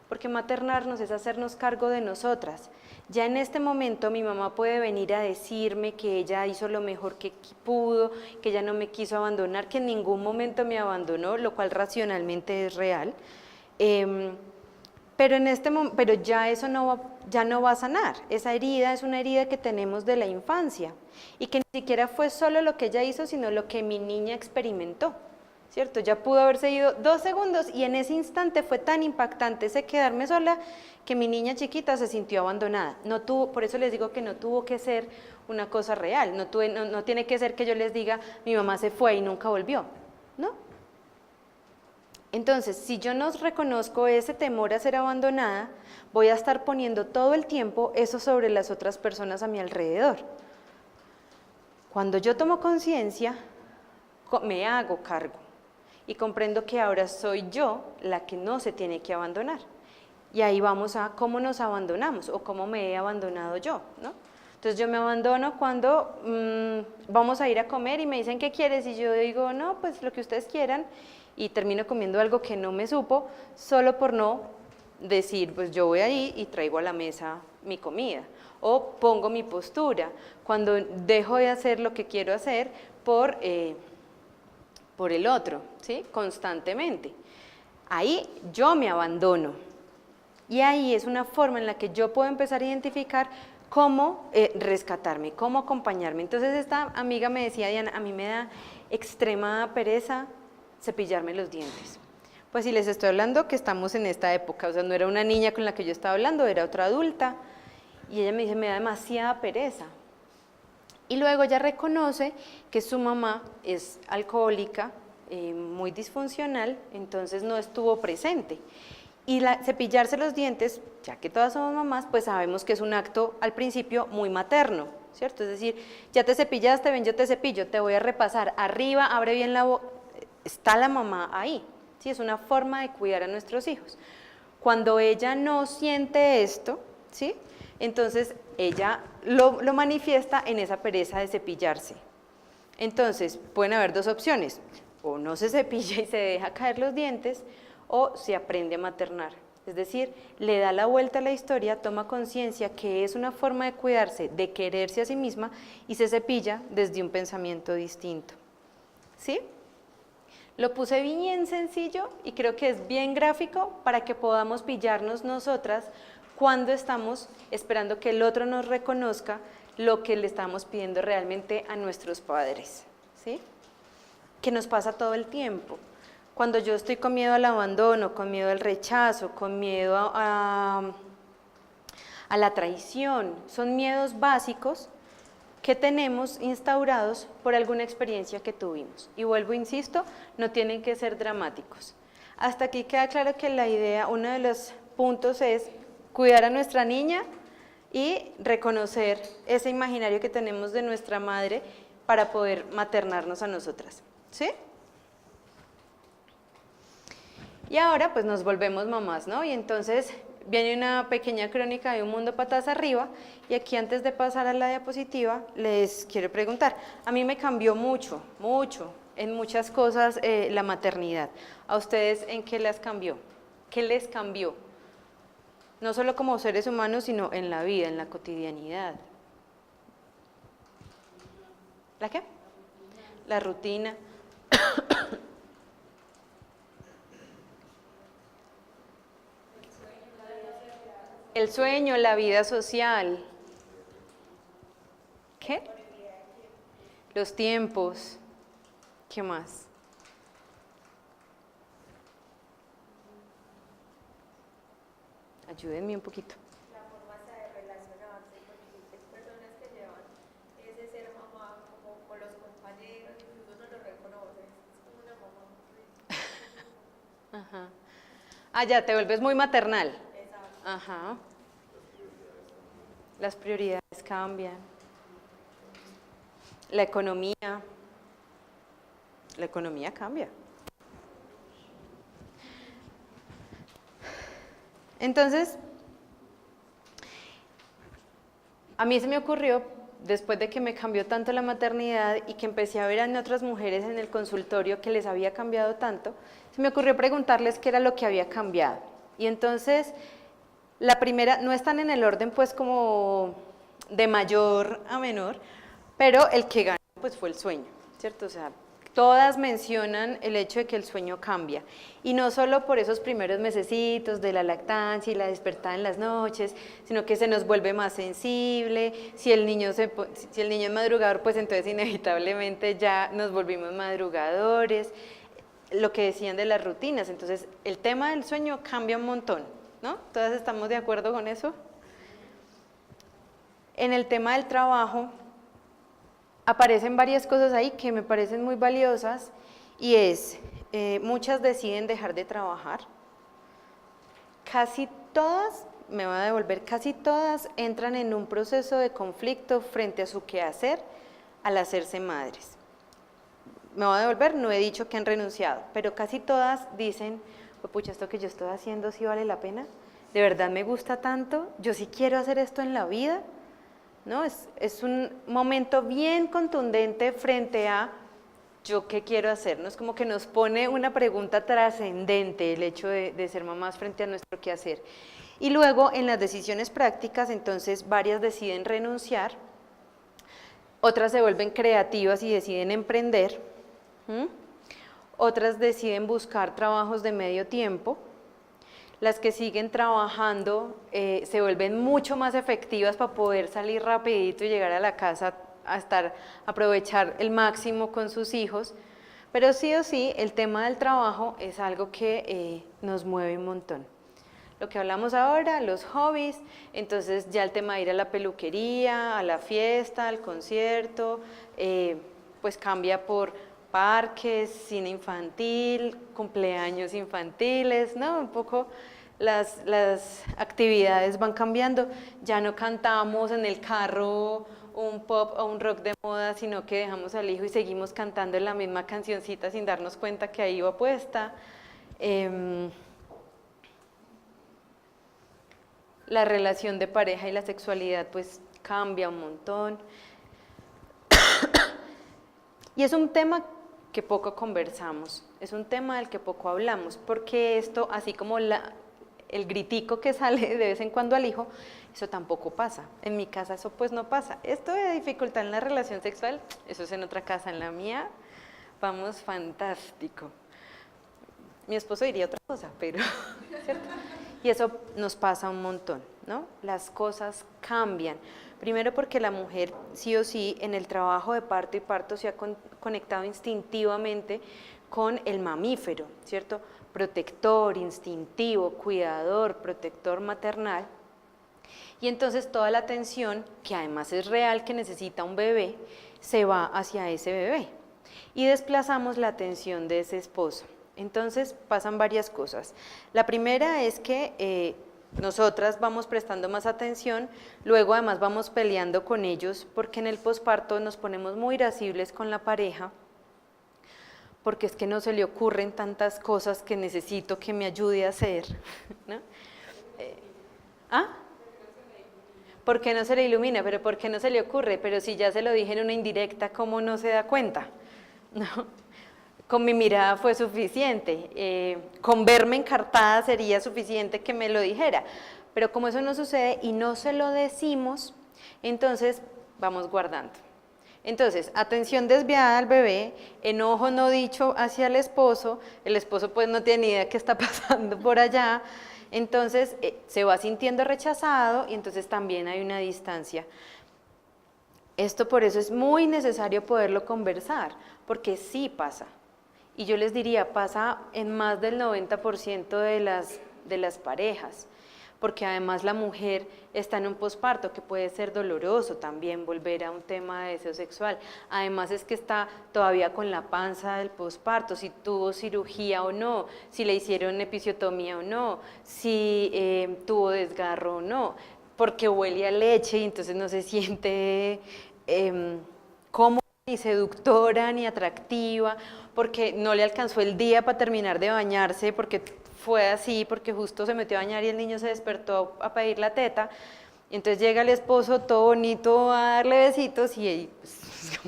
porque maternarnos es hacernos cargo de nosotras. Ya en este momento mi mamá puede venir a decirme que ella hizo lo mejor que pudo, que ella no me quiso abandonar, que en ningún momento me abandonó, lo cual racionalmente es real, pero ya eso ya no va a sanar. Esa herida es una herida que tenemos de la infancia y que ni siquiera fue solo lo que ella hizo, sino lo que mi niña experimentó, ¿cierto? Ya pudo haberse ido 2 segundos y en ese instante fue tan impactante ese quedarme sola que mi niña chiquita se sintió abandonada. Por eso les digo que no tuvo que ser una cosa real, no tiene que ser que yo les diga mi mamá se fue y nunca volvió, ¿no? Entonces, si yo no reconozco ese temor a ser abandonada, voy a estar poniendo todo el tiempo eso sobre las otras personas a mi alrededor. Cuando yo tomo conciencia, me hago cargo y comprendo que ahora soy yo la que no se tiene que abandonar. Y ahí vamos a cómo nos abandonamos o cómo me he abandonado yo, ¿no? Entonces yo me abandono cuando vamos a ir a comer y me dicen ¿qué quieres? Y yo digo no, pues lo que ustedes quieran, y termino comiendo algo que no me supo, solo por no decir, pues yo voy ahí y traigo a la mesa mi comida, o pongo mi postura, cuando dejo de hacer lo que quiero hacer por el otro, ¿sí? Constantemente. Ahí yo me abandono, y ahí es una forma en la que yo puedo empezar a identificar cómo rescatarme, cómo acompañarme. Entonces esta amiga me decía, Diana, a mí me da extrema pereza cepillarme los dientes. Pues si les estoy hablando que estamos en esta época, o sea, no era una niña con la que yo estaba hablando, era otra adulta, y ella me dice, me da demasiada pereza. Y luego ella reconoce que su mamá es alcohólica, muy disfuncional, entonces no estuvo presente. Y cepillarse los dientes, ya que todas somos mamás, pues sabemos que es un acto al principio muy materno, ¿cierto? Es decir, ya te cepillaste, ven, yo te cepillo, te voy a repasar, arriba, abre bien la boca, está la mamá ahí, ¿sí? Es una forma de cuidar a nuestros hijos. Cuando ella no siente esto, ¿sí? Entonces ella lo manifiesta en esa pereza de cepillarse. Entonces pueden haber dos opciones, o no se cepilla y se deja caer los dientes, o se aprende a maternar. Es decir, le da la vuelta a la historia, toma conciencia que es una forma de cuidarse, de quererse a sí misma y se cepilla desde un pensamiento distinto. ¿Sí? Lo puse bien sencillo y creo que es bien gráfico para que podamos pillarnos nosotras cuando estamos esperando que el otro nos reconozca lo que le estamos pidiendo realmente a nuestros padres, ¿sí? Que nos pasa todo el tiempo. Cuando yo estoy con miedo al abandono, con miedo al rechazo, con miedo a la traición, son miedos básicos que tenemos instaurados por alguna experiencia que tuvimos. Y vuelvo, insisto, no tienen que ser dramáticos. Hasta aquí queda claro que la idea, uno de los puntos es cuidar a nuestra niña y reconocer ese imaginario que tenemos de nuestra madre para poder maternarnos a nosotras. ¿Sí? Y ahora pues nos volvemos mamás, ¿no? Y entonces viene una pequeña crónica de un mundo patas arriba, y aquí antes de pasar a la diapositiva les quiero preguntar, a mí me cambió mucho, en muchas cosas la maternidad. ¿A ustedes en qué les cambió? ¿Qué les cambió? No solo como seres humanos, sino en la vida, en la cotidianidad. ¿La qué? La rutina. El sueño, la vida social. ¿Qué? Los tiempos. ¿Qué más? Ayúdenme un poquito. La forma de relacionarse, porque hay personas que llevan ese ser mamá como con los compañeros, incluso no lo reconoce, es como una mamá. Ajá. Ah, ya, te vuelves muy maternal. Exacto. Ajá. Las prioridades cambian. La economía cambia. Entonces, a mí se me ocurrió, después de que me cambió tanto la maternidad y que empecé a ver en otras mujeres en el consultorio que les había cambiado tanto, se me ocurrió preguntarles qué era lo que había cambiado. Y entonces, la primera, no están en el orden pues como de mayor a menor, pero el que ganó pues fue el sueño, ¿cierto? O sea, todas mencionan el hecho de que el sueño cambia, y no solo por esos primeros mesecitos de la lactancia y la despertada en las noches, sino que se nos vuelve más sensible, si el niño es madrugador, pues entonces inevitablemente ya nos volvimos madrugadores, lo que decían de las rutinas, entonces el tema del sueño cambia un montón, ¿no? ¿Todas estamos de acuerdo con eso? En el tema del trabajo, aparecen varias cosas ahí que me parecen muy valiosas, y es, muchas deciden dejar de trabajar, casi todas, me voy a devolver, casi todas entran en un proceso de conflicto frente a su quehacer al hacerse madres. Me voy a devolver, no he dicho que han renunciado, pero casi todas dicen, pucha, esto que yo estoy haciendo sí vale la pena, de verdad me gusta tanto, yo sí quiero hacer esto en la vida, ¿no? Es un momento bien contundente frente a yo qué quiero hacer, ¿no? Es como que nos pone una pregunta trascendente el hecho de ser mamás frente a nuestro quehacer. Y luego en las decisiones prácticas, entonces varias deciden renunciar, otras se vuelven creativas y deciden emprender, otras deciden buscar trabajos de medio tiempo. Las que siguen trabajando se vuelven mucho más efectivas para poder salir rapidito y llegar a la casa aprovechar el máximo con sus hijos, pero sí o sí el tema del trabajo es algo que nos mueve un montón. Lo que hablamos ahora, los hobbies, entonces ya el tema de ir a la peluquería, a la fiesta, al concierto, pues cambia por parques, cine infantil, cumpleaños infantiles, ¿no? Un poco las actividades van cambiando, ya no cantamos en el carro un pop o un rock de moda, sino que dejamos al hijo y seguimos cantando la misma cancioncita sin darnos cuenta que ahí iba puesta. La relación de pareja y la sexualidad pues cambia un montón. Y es un tema que poco conversamos, es un tema del que poco hablamos, porque esto, así como el gritico que sale de vez en cuando al hijo, eso tampoco pasa. En mi casa eso pues no pasa. Esto de dificultad en la relación sexual, eso es en otra casa, en la mía, vamos fantástico. Mi esposo diría otra cosa, pero, ¿cierto? Y eso nos pasa un montón, ¿no? Las cosas cambian. Primero porque la mujer sí o sí en el trabajo de parto y parto se ha conectado instintivamente con el mamífero, ¿cierto? Protector, instintivo, cuidador, protector maternal. Y entonces toda la atención, que además es real que necesita un bebé, se va hacia ese bebé. Y desplazamos la atención de ese esposo. Entonces pasan varias cosas. La primera es que nosotras vamos prestando más atención, luego además vamos peleando con ellos, porque en el posparto nos ponemos muy irascibles con la pareja, porque es que no se le ocurren tantas cosas que necesito que me ayude a hacer, ¿no? ¿Por qué no se le ilumina? ¿Pero por qué no se le ocurre? Pero si ya se lo dije en una indirecta, ¿cómo no se da cuenta? ¿No? Con mi mirada fue suficiente, con verme encartada sería suficiente que me lo dijera, pero como eso no sucede y no se lo decimos, entonces vamos guardando. Entonces, atención desviada al bebé, enojo no dicho hacia el esposo pues no tiene ni idea qué está pasando por allá, entonces se va sintiendo rechazado y entonces también hay una distancia. Esto por eso es muy necesario poderlo conversar, porque sí pasa. Y yo les diría, pasa en más del 90% de las parejas, porque además la mujer está en un posparto que puede ser doloroso también volver a un tema de deseo sexual. Además es que está todavía con la panza del posparto, si tuvo cirugía o no, si le hicieron episiotomía o no, si tuvo desgarro o no, porque huele a leche y entonces no se siente cómoda, ni seductora, ni atractiva, porque no le alcanzó el día para terminar de bañarse, porque fue así, porque justo se metió a bañar y el niño se despertó a pedir la teta, y entonces llega el esposo todo bonito a darle besitos y pues,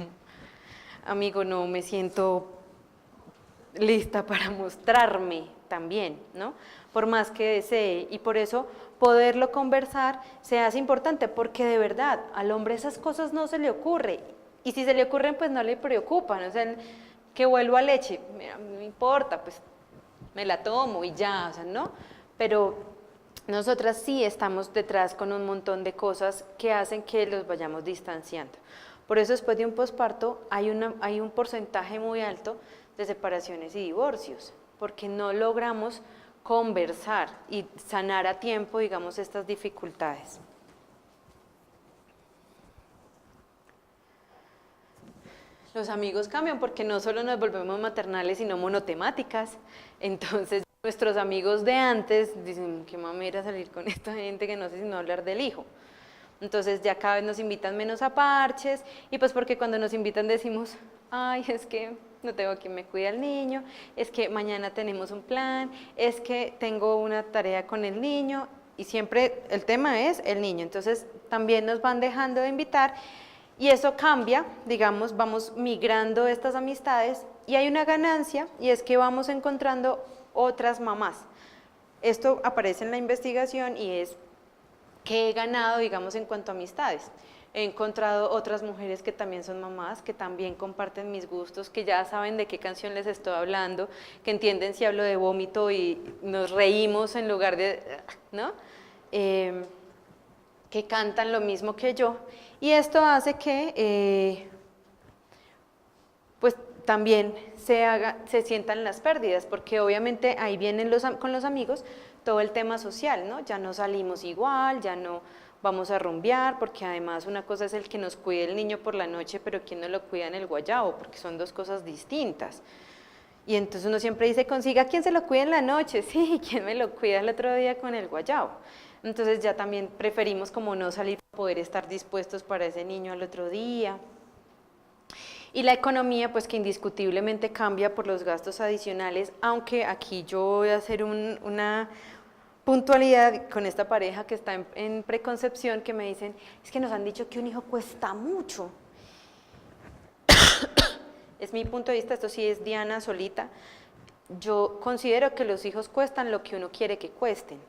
amigo, no me siento lista para mostrarme también, ¿no? Por más que desee, y por eso poderlo conversar se hace importante, porque de verdad al hombre esas cosas no se le ocurre, y si se le ocurren pues no le preocupan, o sea, que vuelva a leche, mira, no me importa, pues me la tomo y ya, o sea, ¿no? Pero nosotras sí estamos detrás con un montón de cosas que hacen que los vayamos distanciando. Por eso después de un posparto hay un porcentaje muy alto de separaciones y divorcios, porque no logramos conversar y sanar a tiempo, digamos, estas dificultades. Los amigos cambian porque no solo nos volvemos maternales, sino monotemáticas. Entonces, nuestros amigos de antes dicen, qué mamera salir con esta gente que no sé si no hablar del hijo. Entonces, ya cada vez nos invitan menos a parches, y pues porque cuando nos invitan decimos, ay, es que no tengo quien me cuide al niño, es que mañana tenemos un plan, es que tengo una tarea con el niño, y siempre el tema es el niño. Entonces, también nos van dejando de invitar, y eso cambia, digamos, vamos migrando estas amistades y hay una ganancia, y es que vamos encontrando otras mamás. Esto aparece en la investigación y es que he ganado, digamos, en cuanto a amistades. He encontrado otras mujeres que también son mamás, que también comparten mis gustos, que ya saben de qué canción les estoy hablando, que entienden si hablo de vómito y nos reímos en lugar de, ¿no? que cantan lo mismo que yo, y esto hace que pues también se sientan las pérdidas, porque obviamente ahí vienen con los amigos todo el tema social, ¿no? Ya no salimos igual, ya no vamos a rumbear, porque además una cosa es el que nos cuide el niño por la noche, pero ¿quién no lo cuida en el guayabo? Porque son dos cosas distintas. Y entonces uno siempre dice, consiga quien se lo cuide en la noche, sí, ¿quién me lo cuida el otro día con el guayabo? Entonces ya también preferimos como no salir para poder estar dispuestos para ese niño al otro día. Y la economía, pues que indiscutiblemente cambia por los gastos adicionales, aunque aquí yo voy a hacer una puntualidad con esta pareja que está en preconcepción, que me dicen, es que nos han dicho que un hijo cuesta mucho. Es mi punto de vista, esto sí es Diana solita. Yo considero que los hijos cuestan lo que uno quiere que cuesten.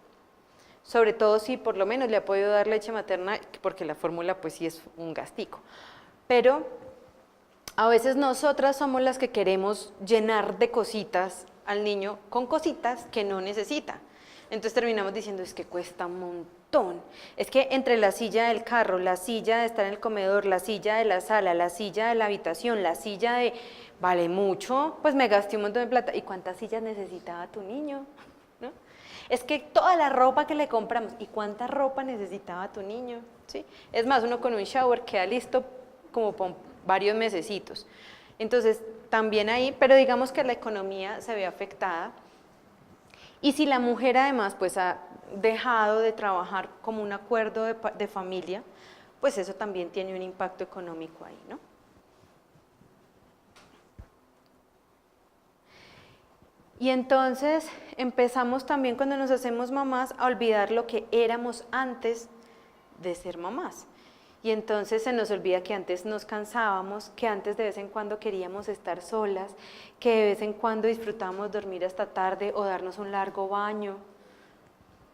Sobre todo si por lo menos le ha podido dar leche materna, porque la fórmula pues sí es un gastico. Pero a veces nosotras somos las que queremos llenar de cositas al niño con cositas que no necesita. Entonces terminamos diciendo, es que cuesta un montón. Es que entre la silla del carro, la silla de estar en el comedor, la silla de la sala, la silla de la habitación, la silla de... vale mucho, pues me gasté un montón de plata. ¿Y cuántas sillas necesitaba tu niño? ¿No? Es que toda la ropa que le compramos, ¿y cuánta ropa necesitaba tu niño? ¿Sí? Es más, uno con un shower queda listo como por varios mesecitos. Entonces, también ahí, pero digamos que la economía se ve afectada. Y si la mujer además pues ha dejado de trabajar como un acuerdo de familia, pues eso también tiene un impacto económico ahí, ¿no? Y entonces empezamos también cuando nos hacemos mamás a olvidar lo que éramos antes de ser mamás. Y entonces se nos olvida que antes nos cansábamos, que antes de vez en cuando queríamos estar solas, que de vez en cuando disfrutábamos dormir hasta tarde o darnos un largo baño,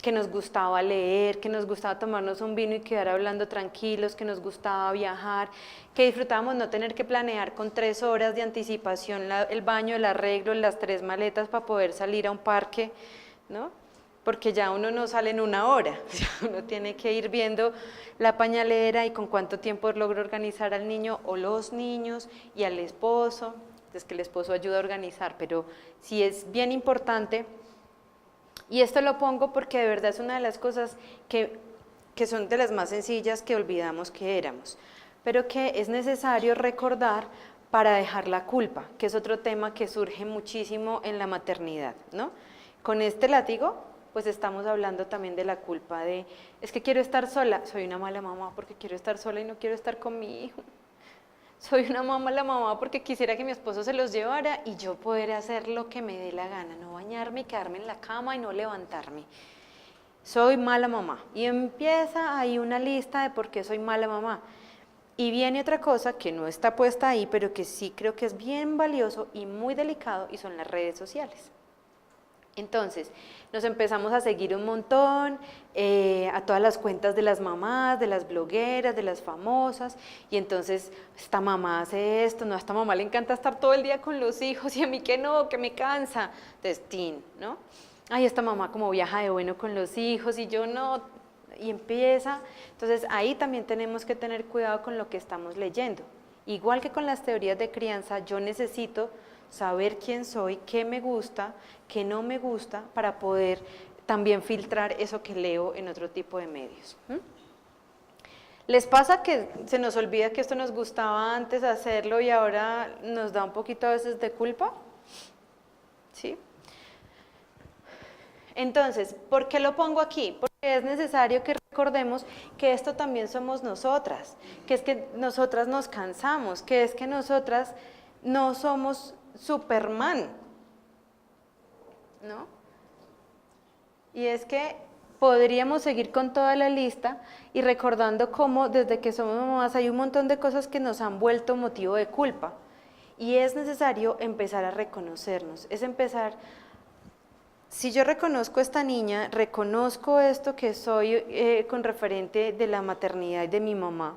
que nos gustaba leer, que nos gustaba tomarnos un vino y quedar hablando tranquilos, que nos gustaba viajar, que disfrutábamos no tener que planear con 3 horas de anticipación el baño, el arreglo, las 3 maletas para poder salir a un parque, ¿no? Porque ya uno no sale en 1 hora, ya uno tiene que ir viendo la pañalera y con cuánto tiempo logra organizar al niño o los niños y al esposo, es que el esposo ayuda a organizar, pero sí es bien importante, y esto lo pongo porque de verdad es una de las cosas que son de las más sencillas que olvidamos que éramos, pero que es necesario recordar para dejar la culpa, que es otro tema que surge muchísimo en la maternidad, ¿no? Con este látigo pues estamos hablando también de la culpa de, es que quiero estar sola, soy una mala mamá porque quiero estar sola y no quiero estar con mi hijo. Soy una mala mamá porque quisiera que mi esposo se los llevara y yo poder hacer lo que me dé la gana, no bañarme y quedarme en la cama y no levantarme. Soy mala mamá. Y empieza ahí una lista de por qué soy mala mamá. Y viene otra cosa que no está puesta ahí, pero que sí creo que es bien valioso y muy delicado, y son las redes sociales. Entonces, nos empezamos a seguir un montón, a todas las cuentas de las mamás, de las blogueras, de las famosas, y entonces, esta mamá hace esto, no, a esta mamá le encanta estar todo el día con los hijos, y a mí que no, que me cansa, entonces, tin, ¿no? Ay, esta mamá como viaja de bueno con los hijos, y yo no, y empieza, entonces ahí también tenemos que tener cuidado con lo que estamos leyendo. Igual que con las teorías de crianza, yo necesito saber quién soy, qué me gusta, qué no me gusta, para poder también filtrar eso que leo en otro tipo de medios. ¿Les pasa que se nos olvida que esto nos gustaba antes hacerlo y ahora nos da un poquito a veces de culpa? ¿Sí? Entonces, ¿por qué lo pongo aquí? Porque es necesario que recordemos que esto también somos nosotras, que es que nosotras nos cansamos, que es que nosotras no somos Superman, ¿no? Y es que podríamos seguir con toda la lista y recordando cómo desde que somos mamás hay un montón de cosas que nos han vuelto motivo de culpa, y es necesario empezar a reconocernos, es empezar, si yo reconozco a esta niña, reconozco esto que soy con referente de la maternidad y de mi mamá,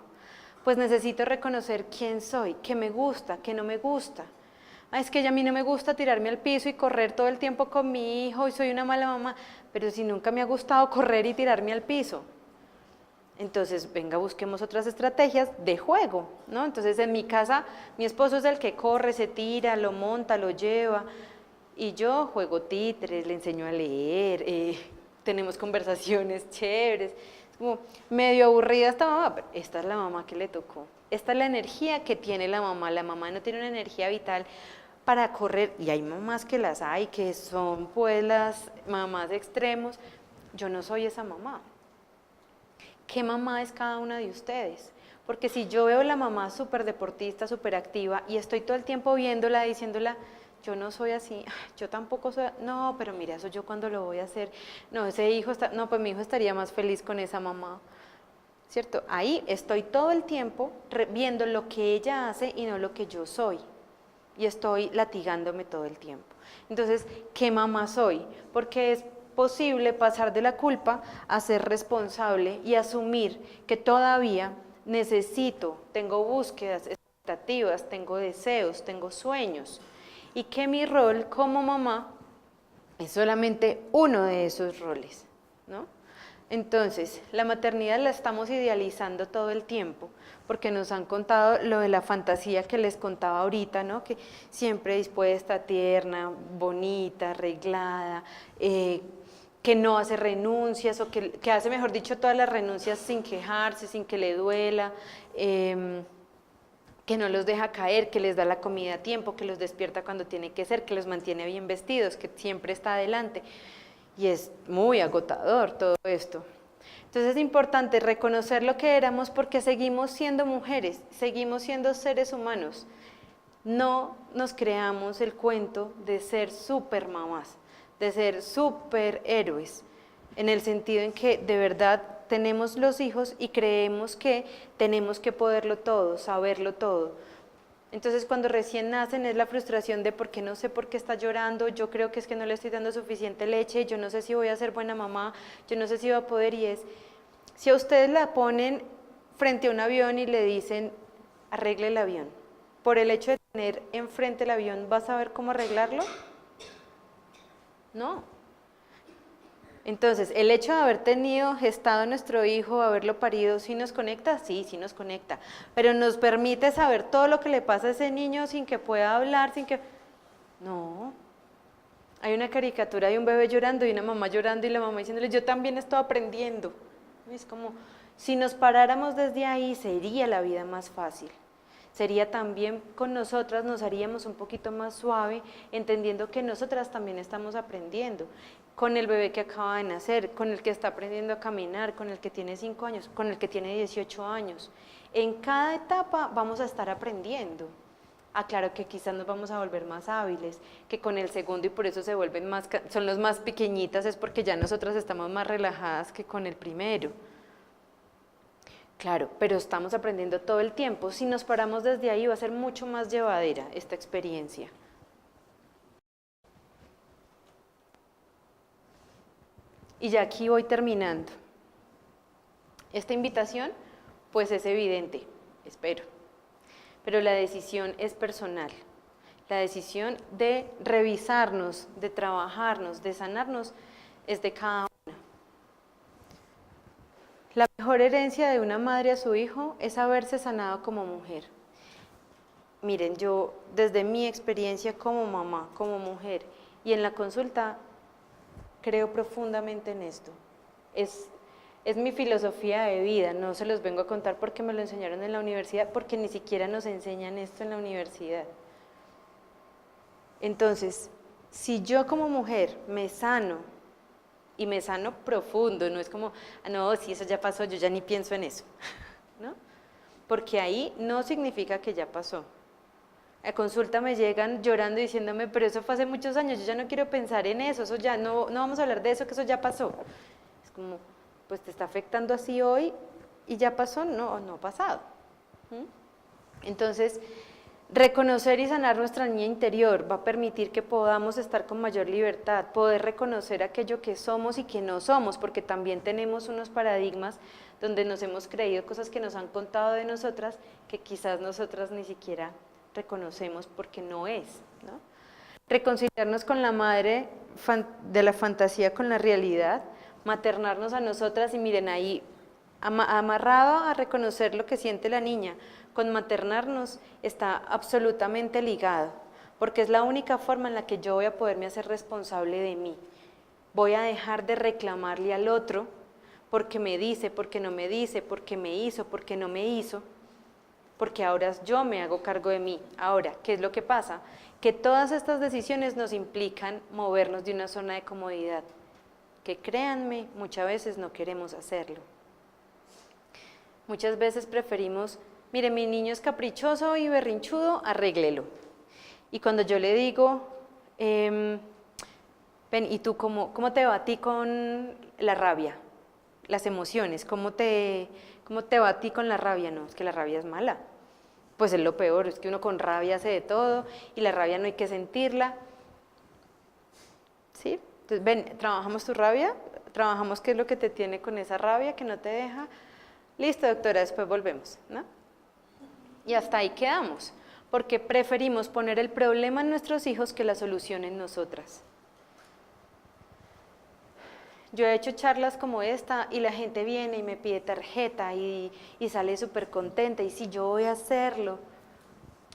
pues necesito reconocer quién soy, qué me gusta, qué no me gusta. Es que a mí no me gusta tirarme al piso y correr todo el tiempo con mi hijo y soy una mala mamá, pero si nunca me ha gustado correr y tirarme al piso. Entonces, venga, busquemos otras estrategias de juego, ¿no? Entonces, en mi casa, mi esposo es el que corre, se tira, lo monta, lo lleva, y yo juego títeres, le enseño a leer, tenemos conversaciones chéveres. Es como medio aburrida esta mamá, pero esta es la mamá que le tocó. Esta es la energía que tiene la mamá no tiene una energía vital para correr, y hay mamás que las hay, que son pues las mamás extremos. Yo no soy esa mamá. ¿Qué mamá es cada una de ustedes? Porque si yo veo la mamá súper deportista, súper activa, y estoy todo el tiempo viéndola, diciéndola, yo no soy así, yo tampoco soy, no, pero mira, eso yo cuando lo voy a hacer, no, ese hijo está, no, pues mi hijo estaría más feliz con esa mamá, ¿cierto? Ahí estoy todo el tiempo viendo lo que ella hace y no lo que yo soy, y estoy latigándome todo el tiempo. Entonces, ¿qué mamá soy? Porque es posible pasar de la culpa a ser responsable y asumir que todavía necesito, tengo búsquedas, expectativas, tengo deseos, tengo sueños, y que mi rol como mamá es solamente uno de esos roles, ¿no? Entonces, la maternidad la estamos idealizando todo el tiempo, porque nos han contado lo de la fantasía que les contaba ahorita, ¿no? Que siempre dispuesta, tierna, bonita, arreglada, que no hace renuncias, o que hace, mejor dicho, todas las renuncias sin quejarse, sin que le duela, que no los deja caer, que les da la comida a tiempo, que los despierta cuando tiene que ser, que los mantiene bien vestidos, que siempre está adelante. Y es muy agotador todo esto. Entonces es importante reconocer lo que éramos, porque seguimos siendo mujeres, seguimos siendo seres humanos. No nos creamos el cuento de ser súper mamás, de ser súper héroes, en el sentido en que de verdad tenemos los hijos y creemos que tenemos que poderlo todo, saberlo todo. Entonces cuando recién nacen es la frustración de por qué no sé por qué está llorando, yo creo que es que no le estoy dando suficiente leche, yo no sé si voy a ser buena mamá, yo no sé si voy a poder, y es, si a ustedes la ponen frente a un avión y le dicen, arregle el avión, por el hecho de tener enfrente el avión, ¿vas a ver cómo arreglarlo? No. Entonces, el hecho de haber gestado a nuestro hijo, haberlo parido, ¿sí nos conecta? Sí, sí nos conecta, pero nos permite saber todo lo que le pasa a ese niño sin que pueda hablar, sin que... No. Hay una caricatura de un bebé llorando y una mamá llorando y la mamá diciéndole, yo también estoy aprendiendo. Es como, si nos paráramos desde ahí, sería la vida más fácil. Sería también con nosotras, nos haríamos un poquito más suave, entendiendo que nosotras también estamos aprendiendo, con el bebé que acaba de nacer, con el que está aprendiendo a caminar, con el que tiene 5 años, con el que tiene 18 años. En cada etapa vamos a estar aprendiendo. Claro que quizás nos vamos a volver más hábiles, que con el segundo, y por eso se vuelven más, son los más pequeñitas, es porque ya nosotras estamos más relajadas que con el primero. Claro, pero estamos aprendiendo todo el tiempo. Si nos paramos desde ahí va a ser mucho más llevadera esta experiencia. Y ya aquí voy terminando. Esta invitación pues es evidente, espero, pero la decisión es personal. La decisión de revisarnos, de trabajarnos, de sanarnos es de cada una. La mejor herencia de una madre a su hijo es haberse sanado como mujer. Miren, yo desde mi experiencia como mamá, como mujer y en la consulta, creo profundamente en esto. Es mi filosofía de vida, no se los vengo a contar porque me lo enseñaron en la universidad, porque ni siquiera nos enseñan esto en la universidad. Entonces, si yo como mujer me sano, y me sano profundo, no es como, no, si eso ya pasó, yo ya ni pienso en eso, ¿no? Porque ahí no significa que ya pasó. A consulta me llegan llorando diciéndome, pero eso fue hace muchos años, yo ya no quiero pensar en eso, eso ya, no vamos a hablar de eso, que eso ya pasó. Es como, pues te está afectando así hoy y ya pasó, no ha pasado. Entonces, reconocer y sanar nuestra niña interior va a permitir que podamos estar con mayor libertad, poder reconocer aquello que somos y que no somos, porque también tenemos unos paradigmas donde nos hemos creído cosas que nos han contado de nosotras que quizás nosotras ni siquiera reconocemos porque no es, ¿no? Reconciliarnos con la madre de la fantasía con la realidad, maternarnos a nosotras, y miren ahí Amarrado a reconocer lo que siente la niña, con maternarnos está absolutamente ligado, porque es la única forma en la que yo voy a poderme hacer responsable de mí. Voy a dejar de reclamarle al otro porque me dice, porque no me dice, porque me hizo, porque no me hizo, porque ahora yo me hago cargo de mí. Ahora, ¿qué es lo que pasa? Que todas estas decisiones nos implican movernos de una zona de comodidad, que créanme, muchas veces no queremos hacerlo. Muchas veces preferimos, mire, mi niño es caprichoso y berrinchudo, arréglelo. Y cuando yo le digo, ven, ¿y tú cómo te va a ti con la rabia? Las emociones, ¿cómo te va a ti con la rabia? No, es que la rabia es mala. Pues es lo peor, es que uno con rabia hace de todo y la rabia no hay que sentirla. ¿Sí? Entonces, ven, trabajamos tu rabia, trabajamos qué es lo que te tiene con esa rabia que no te deja. Listo, doctora, después volvemos, ¿no? Y hasta ahí quedamos, porque preferimos poner el problema en nuestros hijos que la solución en nosotras. Yo he hecho charlas como esta y la gente viene y me pide tarjeta y sale súper contenta y sí, yo voy a hacerlo.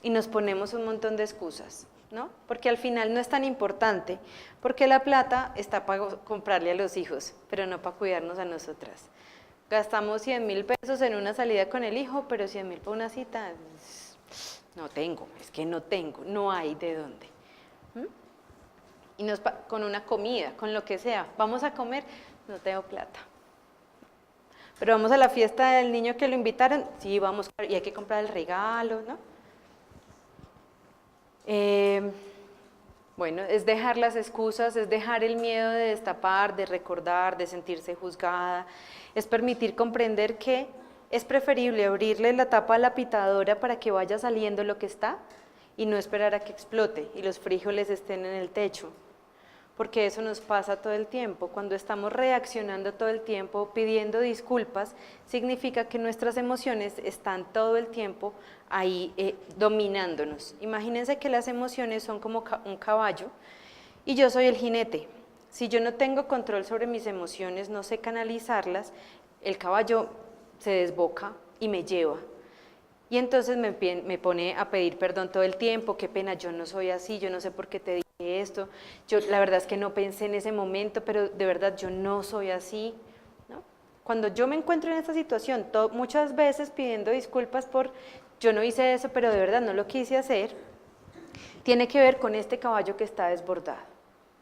Y nos ponemos un montón de excusas, ¿no? Porque al final no es tan importante, porque la plata está para comprarle a los hijos, pero no para cuidarnos a nosotras. Gastamos 100.000 pesos en una salida con el hijo, pero 100.000 para una cita, no tengo, es que no tengo, no hay de dónde. Y con una comida, con lo que sea, vamos a comer, no tengo plata. Pero vamos a la fiesta del niño que lo invitaron, sí, vamos, y hay que comprar el regalo, ¿no? Bueno, es dejar las excusas, es dejar el miedo de destapar, de recordar, de sentirse juzgada, es permitir comprender que es preferible abrirle la tapa a la pitadora para que vaya saliendo lo que está y no esperar a que explote y los frijoles estén en el techo, porque eso nos pasa todo el tiempo. Cuando estamos reaccionando todo el tiempo, pidiendo disculpas, significa que nuestras emociones están todo el tiempo ahí dominándonos. Imagínense que las emociones son como un caballo y yo soy el jinete. Si yo no tengo control sobre mis emociones, no sé canalizarlas, el caballo se desboca y me lleva. Y entonces me pone a pedir perdón todo el tiempo, qué pena, yo no soy así, yo no sé por qué te dije esto, yo la verdad es que no pensé en ese momento, pero de verdad yo no soy así, ¿no? Cuando yo me encuentro en esta situación, muchas veces pidiendo disculpas por yo no hice eso, pero de verdad no lo quise hacer, tiene que ver con este caballo que está desbordado.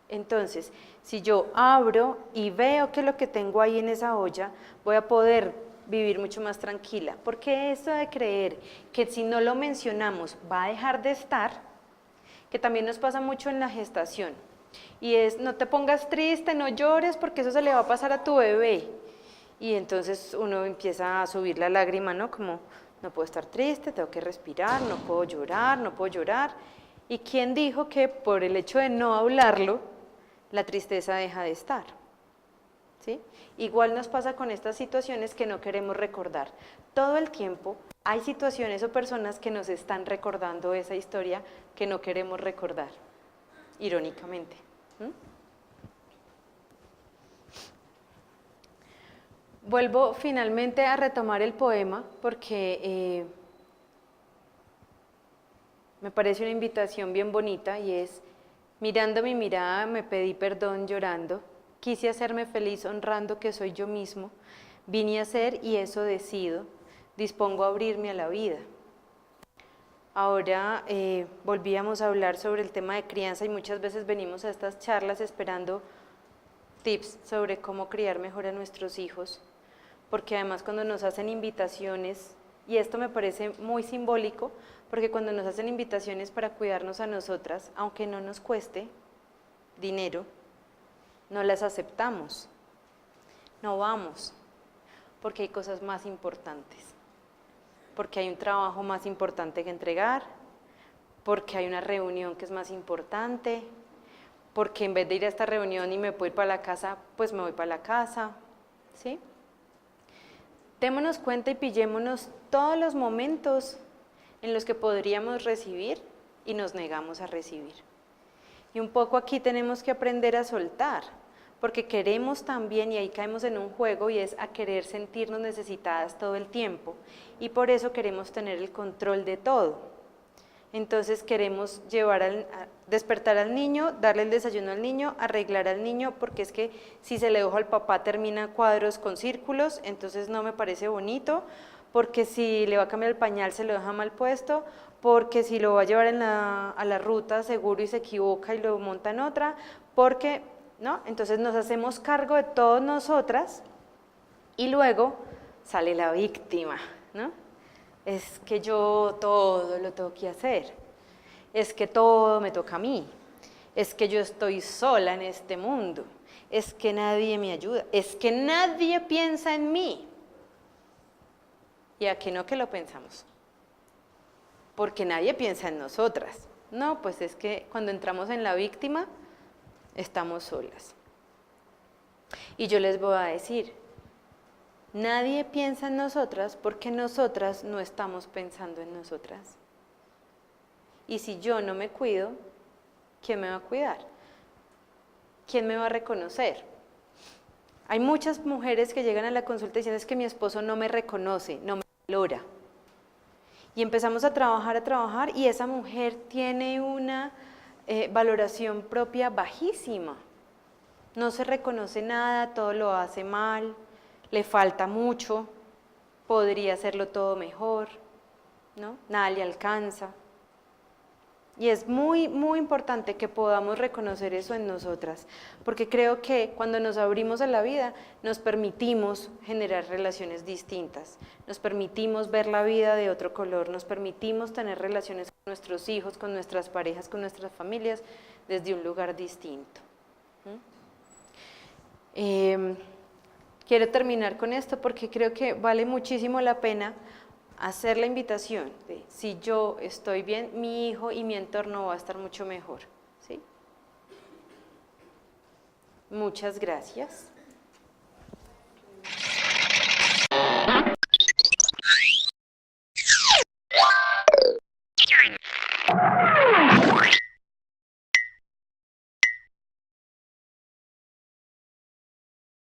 Entonces, si yo abro y veo que lo que tengo ahí en esa olla, voy a poder vivir mucho más tranquila, porque esto de creer que si no lo mencionamos va a dejar de estar, que también nos pasa mucho en la gestación, y es no te pongas triste, no llores porque eso se le va a pasar a tu bebé, y entonces uno empieza a subir la lágrima, ¿no? Como no puedo estar triste, tengo que respirar, no puedo llorar, y ¿quién dijo que por el hecho de no hablarlo, la tristeza deja de estar? ¿Sí? Igual nos pasa con estas situaciones que no queremos recordar. Todo el tiempo hay situaciones o personas que nos están recordando esa historia que no queremos recordar, irónicamente. Vuelvo finalmente a retomar el poema porque me parece una invitación bien bonita y es: mirando mi mirada me pedí perdón llorando, quise hacerme feliz honrando que soy yo mismo, vine a ser y eso decido, dispongo a abrirme a la vida. Ahora volvíamos a hablar sobre el tema de crianza y muchas veces venimos a estas charlas esperando tips sobre cómo criar mejor a nuestros hijos, porque además cuando nos hacen invitaciones, y esto me parece muy simbólico, porque cuando nos hacen invitaciones para cuidarnos a nosotras, aunque no nos cueste dinero, no las aceptamos, no vamos, porque hay cosas más importantes, porque hay un trabajo más importante que entregar, porque hay una reunión que es más importante, porque en vez de ir a esta reunión y me puedo ir para la casa, pues me voy para la casa, ¿sí? Démonos cuenta y pillémonos todos los momentos en los que podríamos recibir y nos negamos a recibir. Y un poco aquí tenemos que aprender a soltar, porque queremos también, y ahí caemos en un juego, y es a querer sentirnos necesitadas todo el tiempo, y por eso queremos tener el control de todo. Entonces queremos despertar al niño, darle el desayuno al niño, arreglar al niño, porque es que si se le deja al papá termina cuadros con círculos, entonces no me parece bonito, porque si le va a cambiar el pañal se lo deja mal puesto, porque si lo va a llevar a la ruta seguro y se equivoca y lo monta en otra, porque, ¿no? Entonces nos hacemos cargo de todas nosotras y luego sale la víctima, ¿no? Es que yo todo lo tengo que hacer, es que todo me toca a mí, es que yo estoy sola en este mundo, es que nadie me ayuda, es que nadie piensa en mí. ¿Y a qué no que lo pensamos? Porque nadie piensa en nosotras. No, pues es que cuando entramos en la víctima, estamos solas. Y yo les voy a decir, nadie piensa en nosotras porque nosotras no estamos pensando en nosotras. Y si yo no me cuido, ¿quién me va a cuidar? ¿Quién me va a reconocer? Hay muchas mujeres que llegan a la consulta diciendo es que mi esposo no me reconoce, no me valora. Y empezamos a trabajar y esa mujer tiene una valoración propia bajísima. No se reconoce nada, todo lo hace mal, le falta mucho, podría hacerlo todo mejor, ¿no? Nada le alcanza. Y es muy, muy importante que podamos reconocer eso en nosotras, porque creo que cuando nos abrimos a la vida, nos permitimos generar relaciones distintas, nos permitimos ver la vida de otro color, nos permitimos tener relaciones con nuestros hijos, con nuestras parejas, con nuestras familias, desde un lugar distinto. Quiero terminar con esto porque creo que vale muchísimo la pena hacer la invitación de si yo estoy bien, mi hijo y mi entorno va a estar mucho mejor, ¿sí? Muchas gracias.